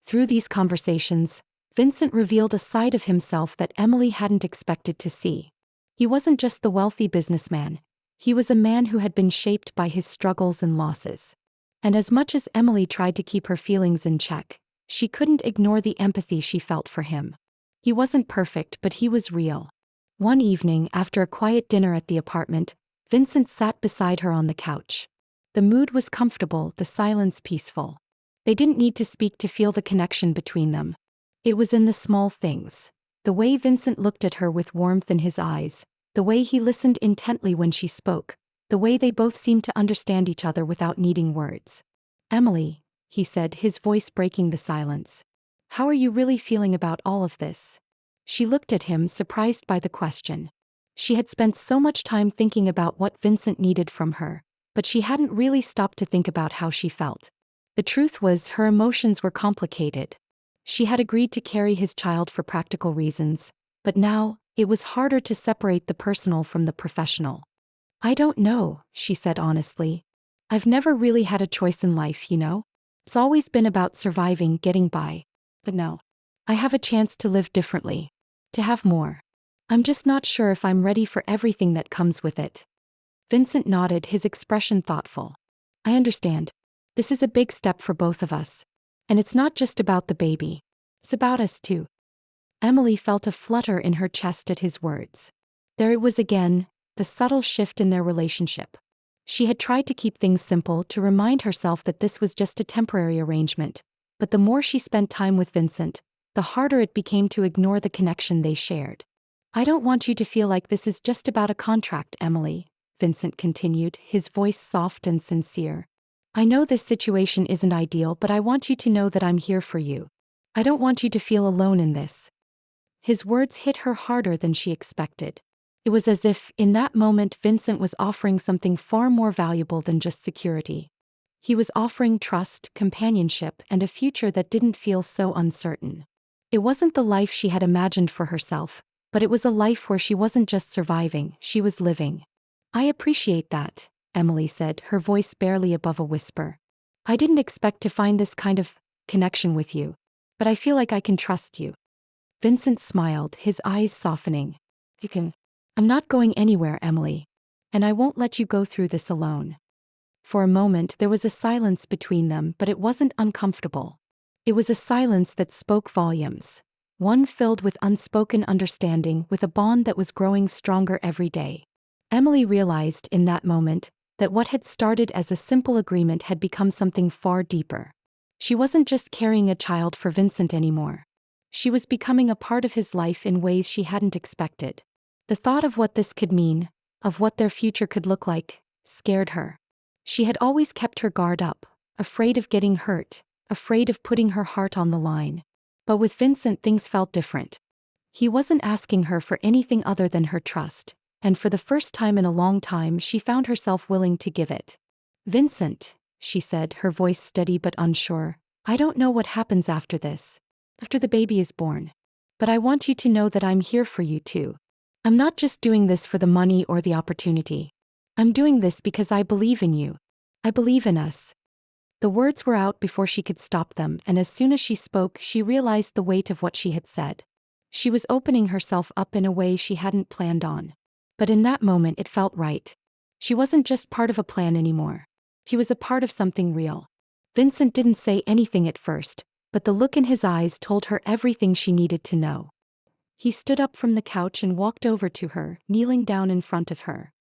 Through these conversations, Vincent revealed a side of himself that Emily hadn't expected to see. He wasn't just the wealthy businessman, he was a man who had been shaped by his struggles and losses. And as much as Emily tried to keep her feelings in check, she couldn't ignore the empathy she felt for him. He wasn't perfect, but he was real. One evening, after a quiet dinner at the apartment, Vincent sat beside her on the couch. The mood was comfortable, the silence peaceful. They didn't need to speak to feel the connection between them. It was in the small things. The way Vincent looked at her with warmth in his eyes, the way he listened intently when she spoke, the way they both seemed to understand each other without needing words. "Emily," he said, his voice breaking the silence. "How are you really feeling about all of this?" She looked at him, surprised by the question. She had spent so much time thinking about what Vincent needed from her, but she hadn't really stopped to think about how she felt. The truth was, her emotions were complicated. She had agreed to carry his child for practical reasons, but now, it was harder to separate the personal from the professional. "I don't know," she said honestly. "I've never really had a choice in life, you know? It's always been about surviving, getting by. But now, I have a chance to live differently. To have more. I'm just not sure if I'm ready for everything that comes with it." Vincent nodded, his expression thoughtful. "I understand. This is a big step for both of us. And it's not just about the baby. It's about us too." Emily felt a flutter in her chest at his words. There it was again, the subtle shift in their relationship. She had tried to keep things simple, to remind herself that this was just a temporary arrangement, but the more she spent time with Vincent, the harder it became to ignore the connection they shared. "I don't want you to feel like this is just about a contract, Emily," Vincent continued, his voice soft and sincere. "I know this situation isn't ideal, but I want you to know that I'm here for you. I don't want you to feel alone in this." His words hit her harder than she expected. It was as if, in that moment, Vincent was offering something far more valuable than just security. He was offering trust, companionship, and a future that didn't feel so uncertain. It wasn't the life she had imagined for herself, but it was a life where she wasn't just surviving, she was living. "I appreciate that," Emily said, her voice barely above a whisper. "I didn't expect to find this kind of connection with you, but I feel like I can trust you." Vincent smiled, his eyes softening. "I'm not going anywhere, Emily. And I won't let you go through this alone." For a moment there was a silence between them, but it wasn't uncomfortable. It was a silence that spoke volumes. One filled with unspoken understanding, with a bond that was growing stronger every day. Emily realized in that moment that what had started as a simple agreement had become something far deeper. She wasn't just carrying a child for Vincent anymore. She was becoming a part of his life in ways she hadn't expected. The thought of what this could mean, of what their future could look like, scared her. She had always kept her guard up, afraid of getting hurt, afraid of putting her heart on the line. But with Vincent things felt different. He wasn't asking her for anything other than her trust, and for the first time in a long time she found herself willing to give it. "Vincent," she said, her voice steady but unsure, "I don't know what happens after this, after the baby is born. But I want you to know that I'm here for you too. I'm not just doing this for the money or the opportunity. I'm doing this because I believe in you. I believe in us." The words were out before she could stop them, and as soon as she spoke, she realized the weight of what she had said. She was opening herself up in a way she hadn't planned on. But in that moment it felt right. She wasn't just part of a plan anymore. She was a part of something real. Vincent didn't say anything at first, but the look in his eyes told her everything she needed to know. He stood up from the couch and walked over to her, kneeling down in front of her.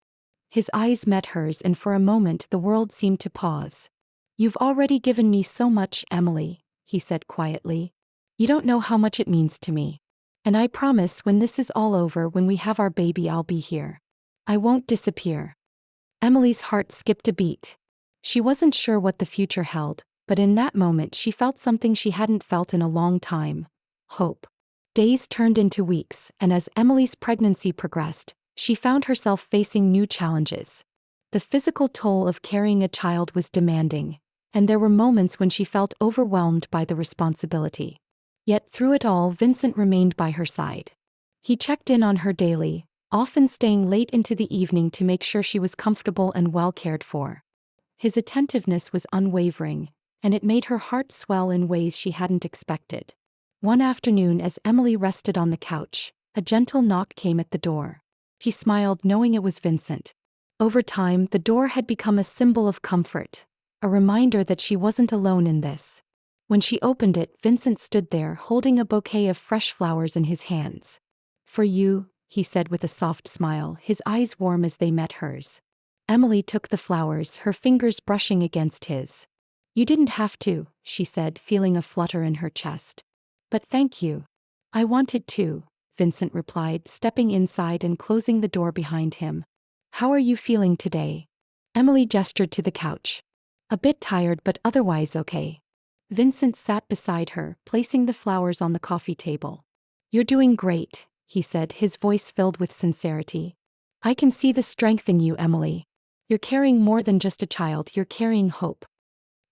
His eyes met hers, and for a moment the world seemed to pause. "You've already given me so much, Emily," he said quietly. "You don't know how much it means to me. And I promise when this is all over, when we have our baby, I'll be here. I won't disappear." Emily's heart skipped a beat. She wasn't sure what the future held, but in that moment she felt something she hadn't felt in a long time: hope. Days turned into weeks, and as Emily's pregnancy progressed, she found herself facing new challenges. The physical toll of carrying a child was demanding, and there were moments when she felt overwhelmed by the responsibility. Yet through it all, Vincent remained by her side. He checked in on her daily, often staying late into the evening to make sure she was comfortable and well cared for. His attentiveness was unwavering, and it made her heart swell in ways she hadn't expected. One afternoon, as Emily rested on the couch, a gentle knock came at the door. She smiled, knowing it was Vincent. Over time, the door had become a symbol of comfort, a reminder that she wasn't alone in this. When she opened it, Vincent stood there, holding a bouquet of fresh flowers in his hands. "For you," he said with a soft smile, his eyes warm as they met hers. Emily took the flowers, her fingers brushing against his. "You didn't have to," she said, feeling a flutter in her chest. "But thank you." "I wanted to," Vincent replied, stepping inside and closing the door behind him. "How are you feeling today?" Emily gestured to the couch. "A bit tired, but otherwise okay." Vincent sat beside her, placing the flowers on the coffee table. "You're doing great," he said, his voice filled with sincerity. "I can see the strength in you, Emily. You're carrying more than just a child, you're carrying hope."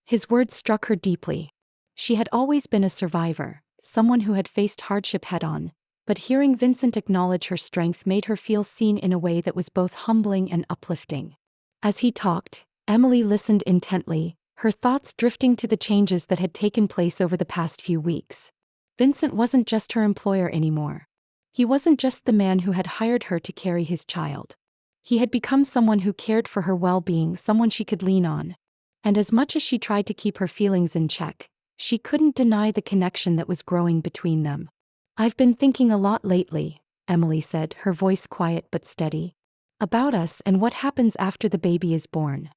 His words struck her deeply. She had always been a survivor, someone who had faced hardship head-on, but hearing Vincent acknowledge her strength made her feel seen in a way that was both humbling and uplifting. As he talked, Emily listened intently, her thoughts drifting to the changes that had taken place over the past few weeks. Vincent wasn't just her employer anymore. He wasn't just the man who had hired her to carry his child. He had become someone who cared for her well-being, someone she could lean on. And as much as she tried to keep her feelings in check, she couldn't deny the connection that was growing between them. "I've been thinking a lot lately," Emily said, her voice quiet but steady. "About us and what happens after the baby is born."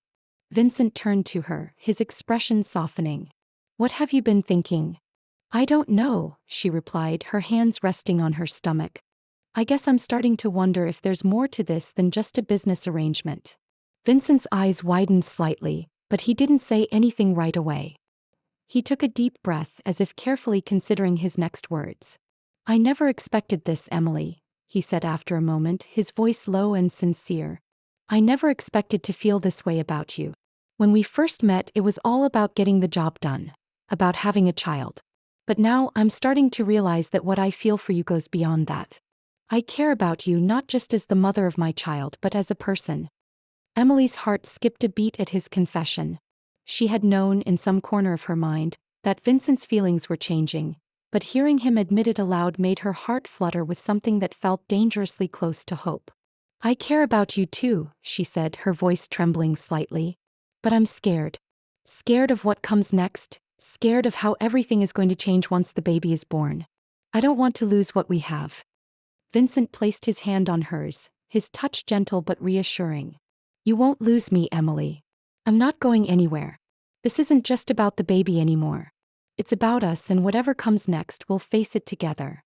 Vincent turned to her, his expression softening. "What have you been thinking?" "I don't know," she replied, her hands resting on her stomach. "I guess I'm starting to wonder if there's more to this than just a business arrangement." Vincent's eyes widened slightly, but he didn't say anything right away. He took a deep breath, as if carefully considering his next words. "I never expected this, Emily," he said after a moment, his voice low and sincere. "I never expected to feel this way about you. When we first met, it was all about getting the job done, about having a child. But now I'm starting to realize that what I feel for you goes beyond that. I care about you not just as the mother of my child, but as a person." Emily's heart skipped a beat at his confession. She had known, in some corner of her mind, that Vincent's feelings were changing, but hearing him admit it aloud made her heart flutter with something that felt dangerously close to hope. "I care about you too," she said, her voice trembling slightly. "But I'm scared. Scared of what comes next, scared of how everything is going to change once the baby is born. I don't want to lose what we have." Vincent placed his hand on hers, his touch gentle but reassuring. "You won't lose me, Emily. I'm not going anywhere. This isn't just about the baby anymore. It's about us, and whatever comes next, we'll face it together."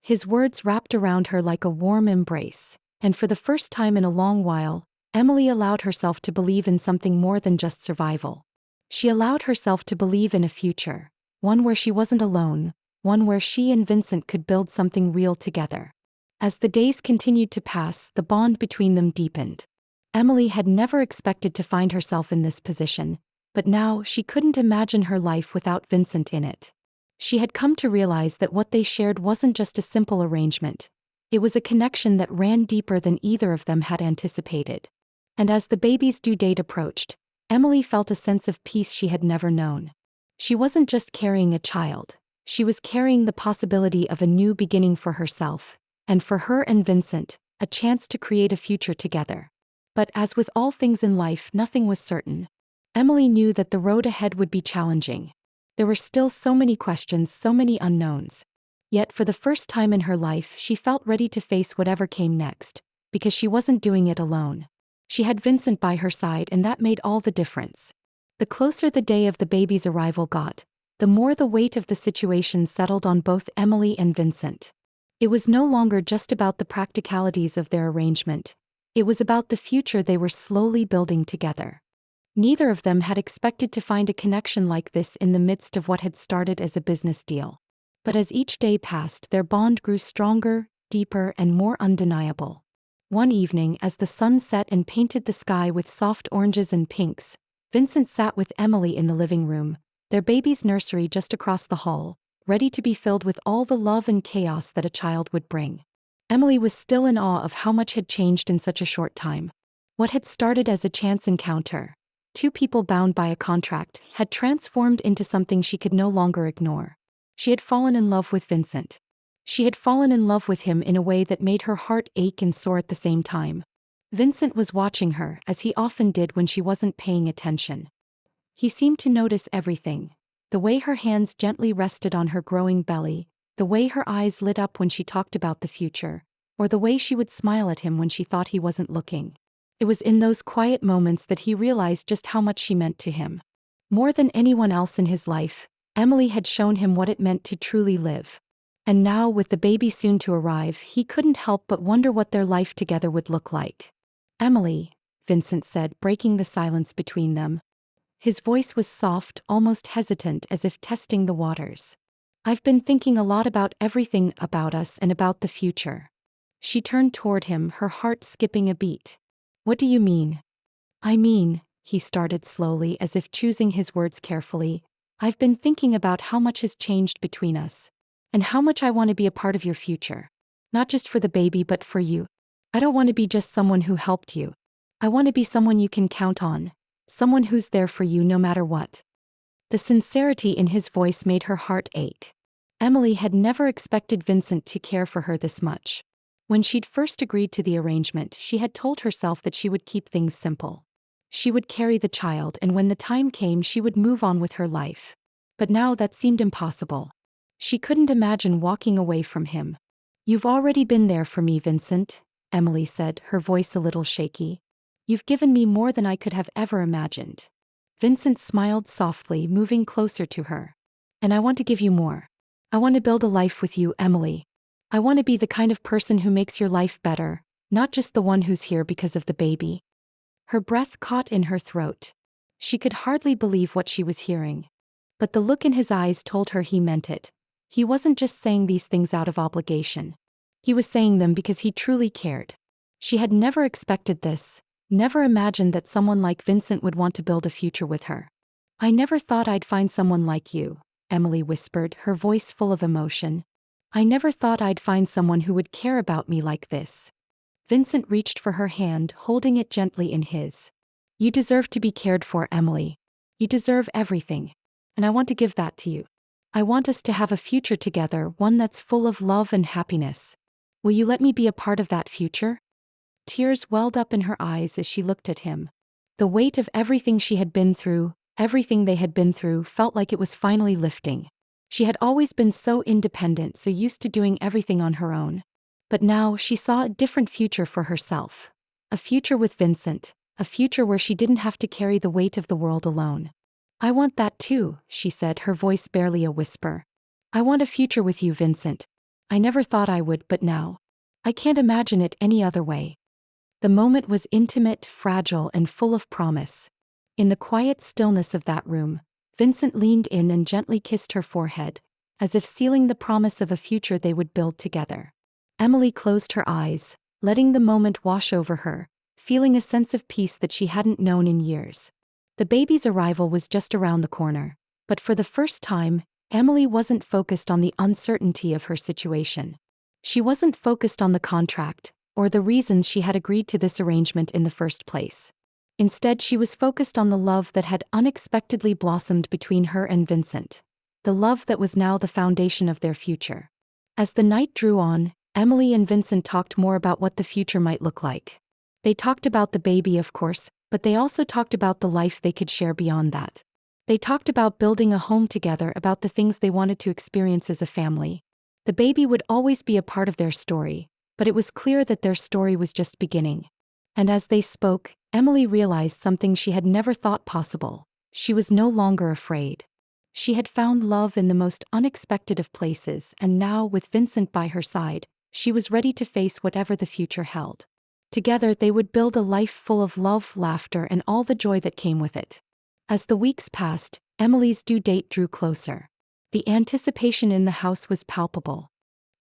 His words wrapped around her like a warm embrace, and for the first time in a long while, Emily allowed herself to believe in something more than just survival. She allowed herself to believe in a future, one where she wasn't alone, one where she and Vincent could build something real together. As the days continued to pass, the bond between them deepened. Emily had never expected to find herself in this position, but now she couldn't imagine her life without Vincent in it. She had come to realize that what they shared wasn't just a simple arrangement. It was a connection that ran deeper than either of them had anticipated. And as the baby's due date approached, Emily felt a sense of peace she had never known. She wasn't just carrying a child, she was carrying the possibility of a new beginning for herself, and for her and Vincent, a chance to create a future together. But as with all things in life, nothing was certain. Emily knew that the road ahead would be challenging. There were still so many questions, so many unknowns. Yet for the first time in her life, she felt ready to face whatever came next, because she wasn't doing it alone. She had Vincent by her side, and that made all the difference. The closer the day of the baby's arrival got, the more the weight of the situation settled on both Emily and Vincent. It was no longer just about the practicalities of their arrangement. It was about the future they were slowly building together. Neither of them had expected to find a connection like this in the midst of what had started as a business deal. But as each day passed, their bond grew stronger, deeper, and more undeniable. One evening, as the sun set and painted the sky with soft oranges and pinks, Vincent sat with Emily in the living room, their baby's nursery just across the hall, ready to be filled with all the love and chaos that a child would bring. Emily was still in awe of how much had changed in such a short time. What had started as a chance encounter, two people bound by a contract, had transformed into something she could no longer ignore. She had fallen in love with Vincent. She had fallen in love with him in a way that made her heart ache and soar at the same time. Vincent was watching her, as he often did when she wasn't paying attention. He seemed to notice everything. The way her hands gently rested on her growing belly, the way her eyes lit up when she talked about the future, or the way she would smile at him when she thought he wasn't looking. It was in those quiet moments that he realized just how much she meant to him. More than anyone else in his life, Emily had shown him what it meant to truly live. And now, with the baby soon to arrive, he couldn't help but wonder what their life together would look like. "Emily," Vincent said, breaking the silence between them. His voice was soft, almost hesitant, as if testing the waters. "I've been thinking a lot about everything about us and about the future." She turned toward him, her heart skipping a beat. "What do you mean?" "I mean," he started slowly, as if choosing his words carefully, "I've been thinking about how much has changed between us. And how much I want to be a part of your future. Not just for the baby, but for you. I don't want to be just someone who helped you. I want to be someone you can count on. Someone who's there for you no matter what." The sincerity in his voice made her heart ache. Emily had never expected Vincent to care for her this much. When she'd first agreed to the arrangement, she had told herself that she would keep things simple. She would carry the child, and when the time came, she would move on with her life. But now that seemed impossible. She couldn't imagine walking away from him. "You've already been there for me, Vincent," Emily said, her voice a little shaky. "You've given me more than I could have ever imagined." Vincent smiled softly, moving closer to her. "And I want to give you more. I want to build a life with you, Emily. I want to be the kind of person who makes your life better, not just the one who's here because of the baby." Her breath caught in her throat. She could hardly believe what she was hearing. But the look in his eyes told her he meant it. He wasn't just saying these things out of obligation. He was saying them because he truly cared. She had never expected this, never imagined that someone like Vincent would want to build a future with her. "I never thought I'd find someone like you," Emily whispered, her voice full of emotion. "I never thought I'd find someone who would care about me like this." Vincent reached for her hand, holding it gently in his. "You deserve to be cared for, Emily. You deserve everything. And I want to give that to you. I want us to have a future together, one that's full of love and happiness. Will you let me be a part of that future?" Tears welled up in her eyes as she looked at him. The weight of everything she had been through, everything they had been through, felt like it was finally lifting. She had always been so independent, so used to doing everything on her own. But now she saw a different future for herself. A future with Vincent, a future where she didn't have to carry the weight of the world alone. "I want that too," she said, her voice barely a whisper. "I want a future with you, Vincent. I never thought I would, but now. I can't imagine it any other way." The moment was intimate, fragile, and full of promise. In the quiet stillness of that room, Vincent leaned in and gently kissed her forehead, as if sealing the promise of a future they would build together. Emily closed her eyes, letting the moment wash over her, feeling a sense of peace that she hadn't known in years. The baby's arrival was just around the corner, but for the first time, Emily wasn't focused on the uncertainty of her situation. She wasn't focused on the contract, or the reasons she had agreed to this arrangement in the first place. Instead, she was focused on the love that had unexpectedly blossomed between her and Vincent. The love that was now the foundation of their future. As the night drew on, Emily and Vincent talked more about what the future might look like. They talked about the baby, of course, but they also talked about the life they could share beyond that. They talked about building a home together, about the things they wanted to experience as a family. The baby would always be a part of their story, but it was clear that their story was just beginning. And as they spoke, Emily realized something she had never thought possible. She was no longer afraid. She had found love in the most unexpected of places, and now, with Vincent by her side, she was ready to face whatever the future held. Together they would build a life full of love, laughter, and all the joy that came with it. As the weeks passed, Emily's due date drew closer. The anticipation in the house was palpable.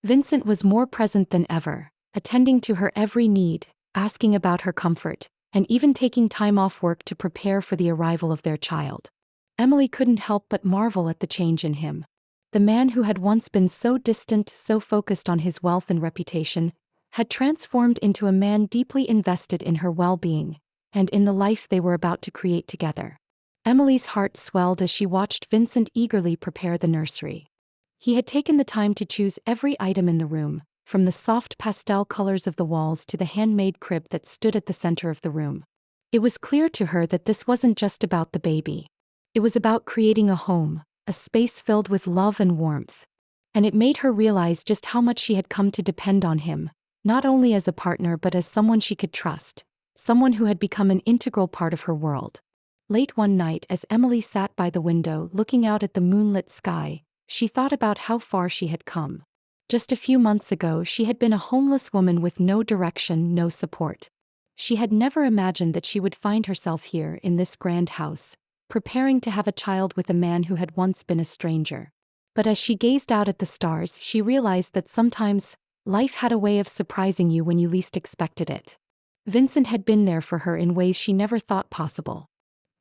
Vincent was more present than ever, attending to her every need, asking about her comfort, and even taking time off work to prepare for the arrival of their child. Emily couldn't help but marvel at the change in him. The man who had once been so distant, so focused on his wealth and reputation, had transformed into a man deeply invested in her well-being, and in the life they were about to create together. Emily's heart swelled as she watched Vincent eagerly prepare the nursery. He had taken the time to choose every item in the room, from the soft pastel colors of the walls to the handmade crib that stood at the center of the room. It was clear to her that this wasn't just about the baby. It was about creating a home, a space filled with love and warmth. And it made her realize just how much she had come to depend on him, not only as a partner but as someone she could trust, someone who had become an integral part of her world. Late one night, as Emily sat by the window looking out at the moonlit sky, she thought about how far she had come. Just a few months ago, she had been a homeless woman with no direction, no support. She had never imagined that she would find herself here in this grand house, preparing to have a child with a man who had once been a stranger. But as she gazed out at the stars, she realized that sometimes life had a way of surprising you when you least expected it. Vincent had been there for her in ways she never thought possible.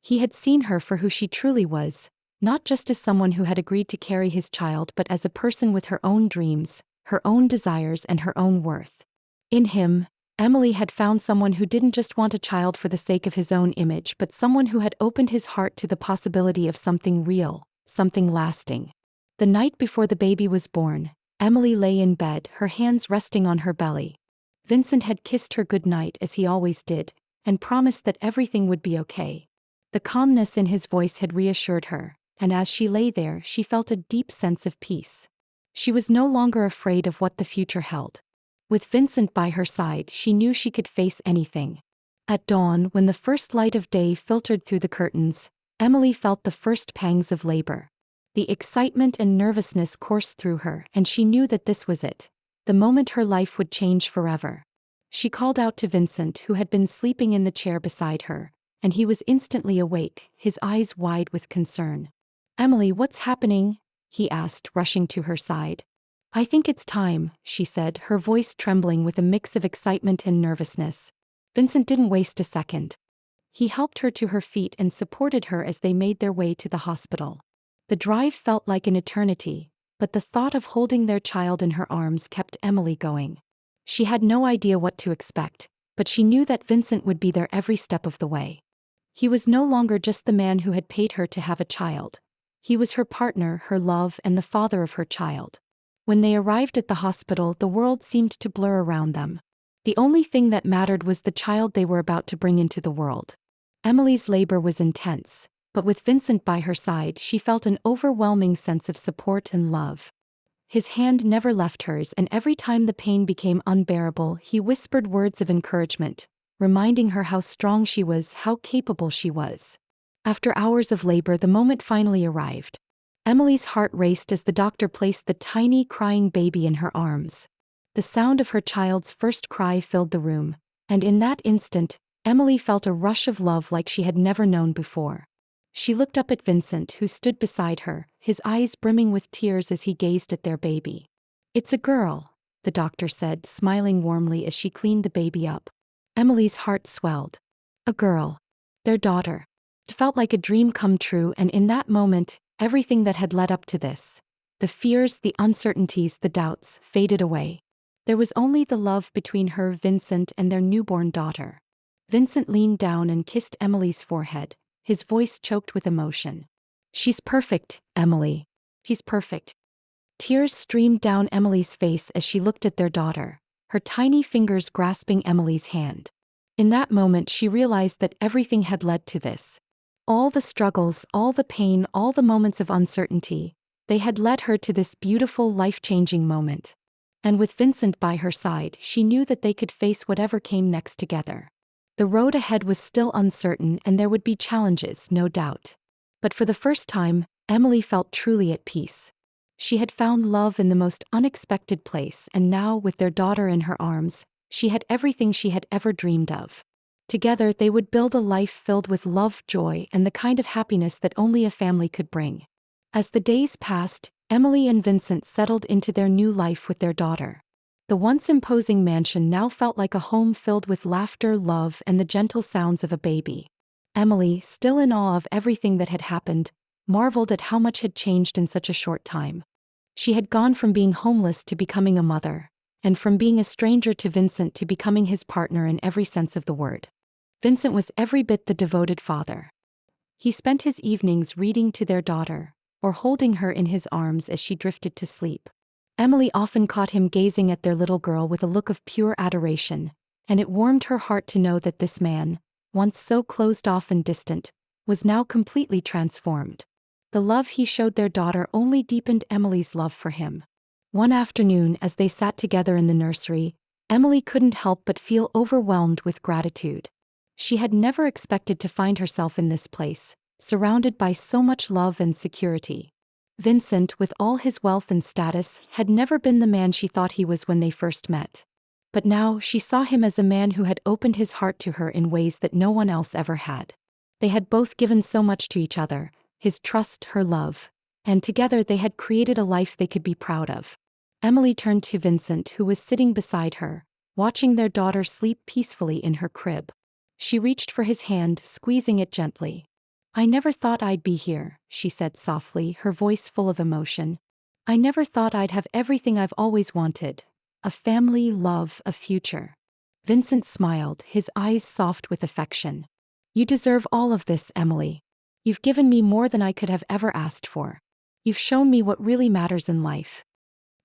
He had seen her for who she truly was, not just as someone who had agreed to carry his child but as a person with her own dreams, her own desires, and her own worth. In him, Emily had found someone who didn't just want a child for the sake of his own image but someone who had opened his heart to the possibility of something real, something lasting. The night before the baby was born, Emily lay in bed, her hands resting on her belly. Vincent had kissed her goodnight as he always did, and promised that everything would be okay. The calmness in his voice had reassured her, and as she lay there, she felt a deep sense of peace. She was no longer afraid of what the future held. With Vincent by her side, she knew she could face anything. At dawn, when the first light of day filtered through the curtains, Emily felt the first pangs of labor. The excitement and nervousness coursed through her, and she knew that this was it, the moment her life would change forever. She called out to Vincent, who had been sleeping in the chair beside her, and he was instantly awake, his eyes wide with concern. "Emily, what's happening?" he asked, rushing to her side. "I think it's time," she said, her voice trembling with a mix of excitement and nervousness. Vincent didn't waste a second. He helped her to her feet and supported her as they made their way to the hospital. The drive felt like an eternity, but the thought of holding their child in her arms kept Emily going. She had no idea what to expect, but she knew that Vincent would be there every step of the way. He was no longer just the man who had paid her to have a child. He was her partner, her love, and the father of her child. When they arrived at the hospital, the world seemed to blur around them. The only thing that mattered was the child they were about to bring into the world. Emily's labor was intense, but with Vincent by her side, she felt an overwhelming sense of support and love. His hand never left hers, and every time the pain became unbearable, he whispered words of encouragement, reminding her how strong she was, how capable she was. After hours of labor, the moment finally arrived. Emily's heart raced as the doctor placed the tiny, crying baby in her arms. The sound of her child's first cry filled the room, and in that instant, Emily felt a rush of love like she had never known before. She looked up at Vincent, who stood beside her, his eyes brimming with tears as he gazed at their baby. "It's a girl," the doctor said, smiling warmly as she cleaned the baby up. Emily's heart swelled. A girl. Their daughter. It felt like a dream come true, and in that moment, everything that had led up to this, the fears, the uncertainties, the doubts, faded away. There was only the love between her, Vincent, and their newborn daughter. Vincent leaned down and kissed Emily's forehead, his voice choked with emotion. "She's perfect, Emily. She's perfect." Tears streamed down Emily's face as she looked at their daughter, her tiny fingers grasping Emily's hand. In that moment she realized that everything had led to this. All the struggles, all the pain, all the moments of uncertainty, they had led her to this beautiful, life-changing moment. And with Vincent by her side, she knew that they could face whatever came next together. The road ahead was still uncertain and there would be challenges, no doubt. But for the first time, Emily felt truly at peace. She had found love in the most unexpected place, and now, with their daughter in her arms, she had everything she had ever dreamed of. Together they would build a life filled with love, joy, and the kind of happiness that only a family could bring. As the days passed, Emily and Vincent settled into their new life with their daughter. The once imposing mansion now felt like a home filled with laughter, love, and the gentle sounds of a baby. Emily, still in awe of everything that had happened, marveled at how much had changed in such a short time. She had gone from being homeless to becoming a mother, and from being a stranger to Vincent to becoming his partner in every sense of the word. Vincent was every bit the devoted father. He spent his evenings reading to their daughter, or holding her in his arms as she drifted to sleep. Emily often caught him gazing at their little girl with a look of pure adoration, and it warmed her heart to know that this man, once so closed off and distant, was now completely transformed. The love he showed their daughter only deepened Emily's love for him. One afternoon, as they sat together in the nursery, Emily couldn't help but feel overwhelmed with gratitude. She had never expected to find herself in this place, surrounded by so much love and security. Vincent, with all his wealth and status, had never been the man she thought he was when they first met. But now she saw him as a man who had opened his heart to her in ways that no one else ever had. They had both given so much to each other, his trust, her love, and together they had created a life they could be proud of. Emily turned to Vincent, who was sitting beside her, watching their daughter sleep peacefully in her crib. She reached for his hand, squeezing it gently. "I never thought I'd be here," she said softly, her voice full of emotion. "I never thought I'd have everything I've always wanted. A family, love, a future." Vincent smiled, his eyes soft with affection. "You deserve all of this, Emily. You've given me more than I could have ever asked for. You've shown me what really matters in life."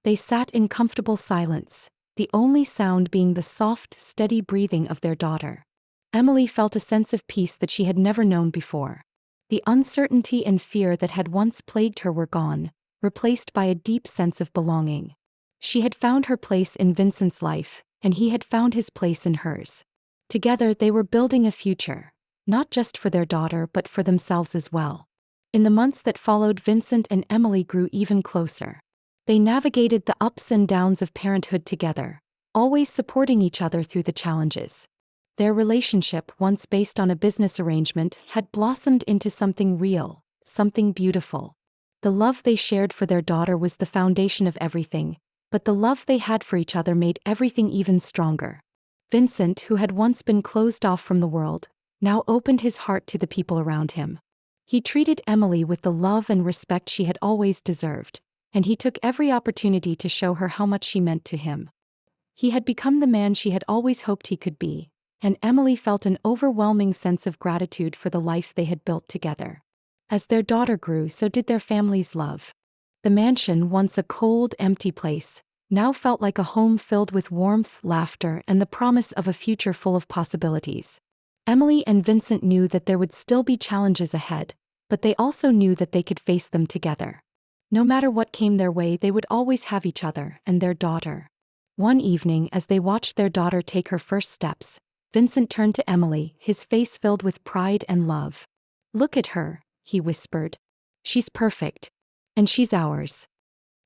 They sat in comfortable silence, the only sound being the soft, steady breathing of their daughter. Emily felt a sense of peace that she had never known before. The uncertainty and fear that had once plagued her were gone, replaced by a deep sense of belonging. She had found her place in Vincent's life, and he had found his place in hers. Together they were building a future, not just for their daughter but for themselves as well. In the months that followed, Vincent and Emily grew even closer. They navigated the ups and downs of parenthood together, always supporting each other through the challenges. Their relationship, once based on a business arrangement, had blossomed into something real, something beautiful. The love they shared for their daughter was the foundation of everything, but the love they had for each other made everything even stronger. Vincent, who had once been closed off from the world, now opened his heart to the people around him. He treated Emily with the love and respect she had always deserved, and he took every opportunity to show her how much she meant to him. He had become the man she had always hoped he could be, and Emily felt an overwhelming sense of gratitude for the life they had built together. As their daughter grew, so did their family's love. The mansion, once a cold, empty place, now felt like a home filled with warmth, laughter, and the promise of a future full of possibilities. Emily and Vincent knew that there would still be challenges ahead, but they also knew that they could face them together. No matter what came their way, they would always have each other and their daughter. One evening, as they watched their daughter take her first steps, Vincent turned to Emily, his face filled with pride and love. "Look at her," he whispered. "She's perfect. And she's ours."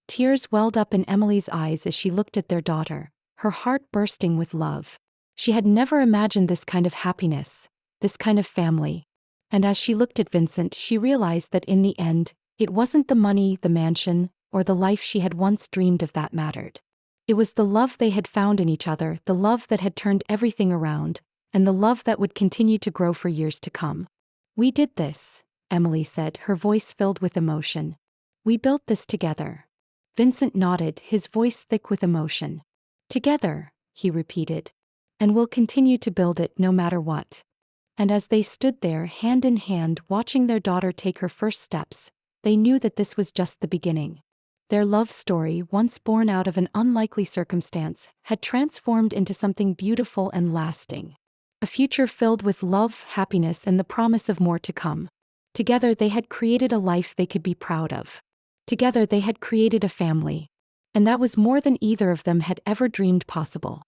Tears welled up in Emily's eyes as she looked at their daughter, her heart bursting with love. She had never imagined this kind of happiness, this kind of family. And as she looked at Vincent, she realized that in the end, it wasn't the money, the mansion, or the life she had once dreamed of that mattered. It was the love they had found in each other, the love that had turned everything around, and the love that would continue to grow for years to come. "We did this," Emily said, her voice filled with emotion. "We built this together." Vincent nodded, his voice thick with emotion. "Together," he repeated. "And we'll continue to build it no matter what." And as they stood there, hand in hand, watching their daughter take her first steps, they knew that this was just the beginning. Their love story, once born out of an unlikely circumstance, had transformed into something beautiful and lasting. A future filled with love, happiness, and the promise of more to come. Together they had created a life they could be proud of. Together they had created a family. And that was more than either of them had ever dreamed possible.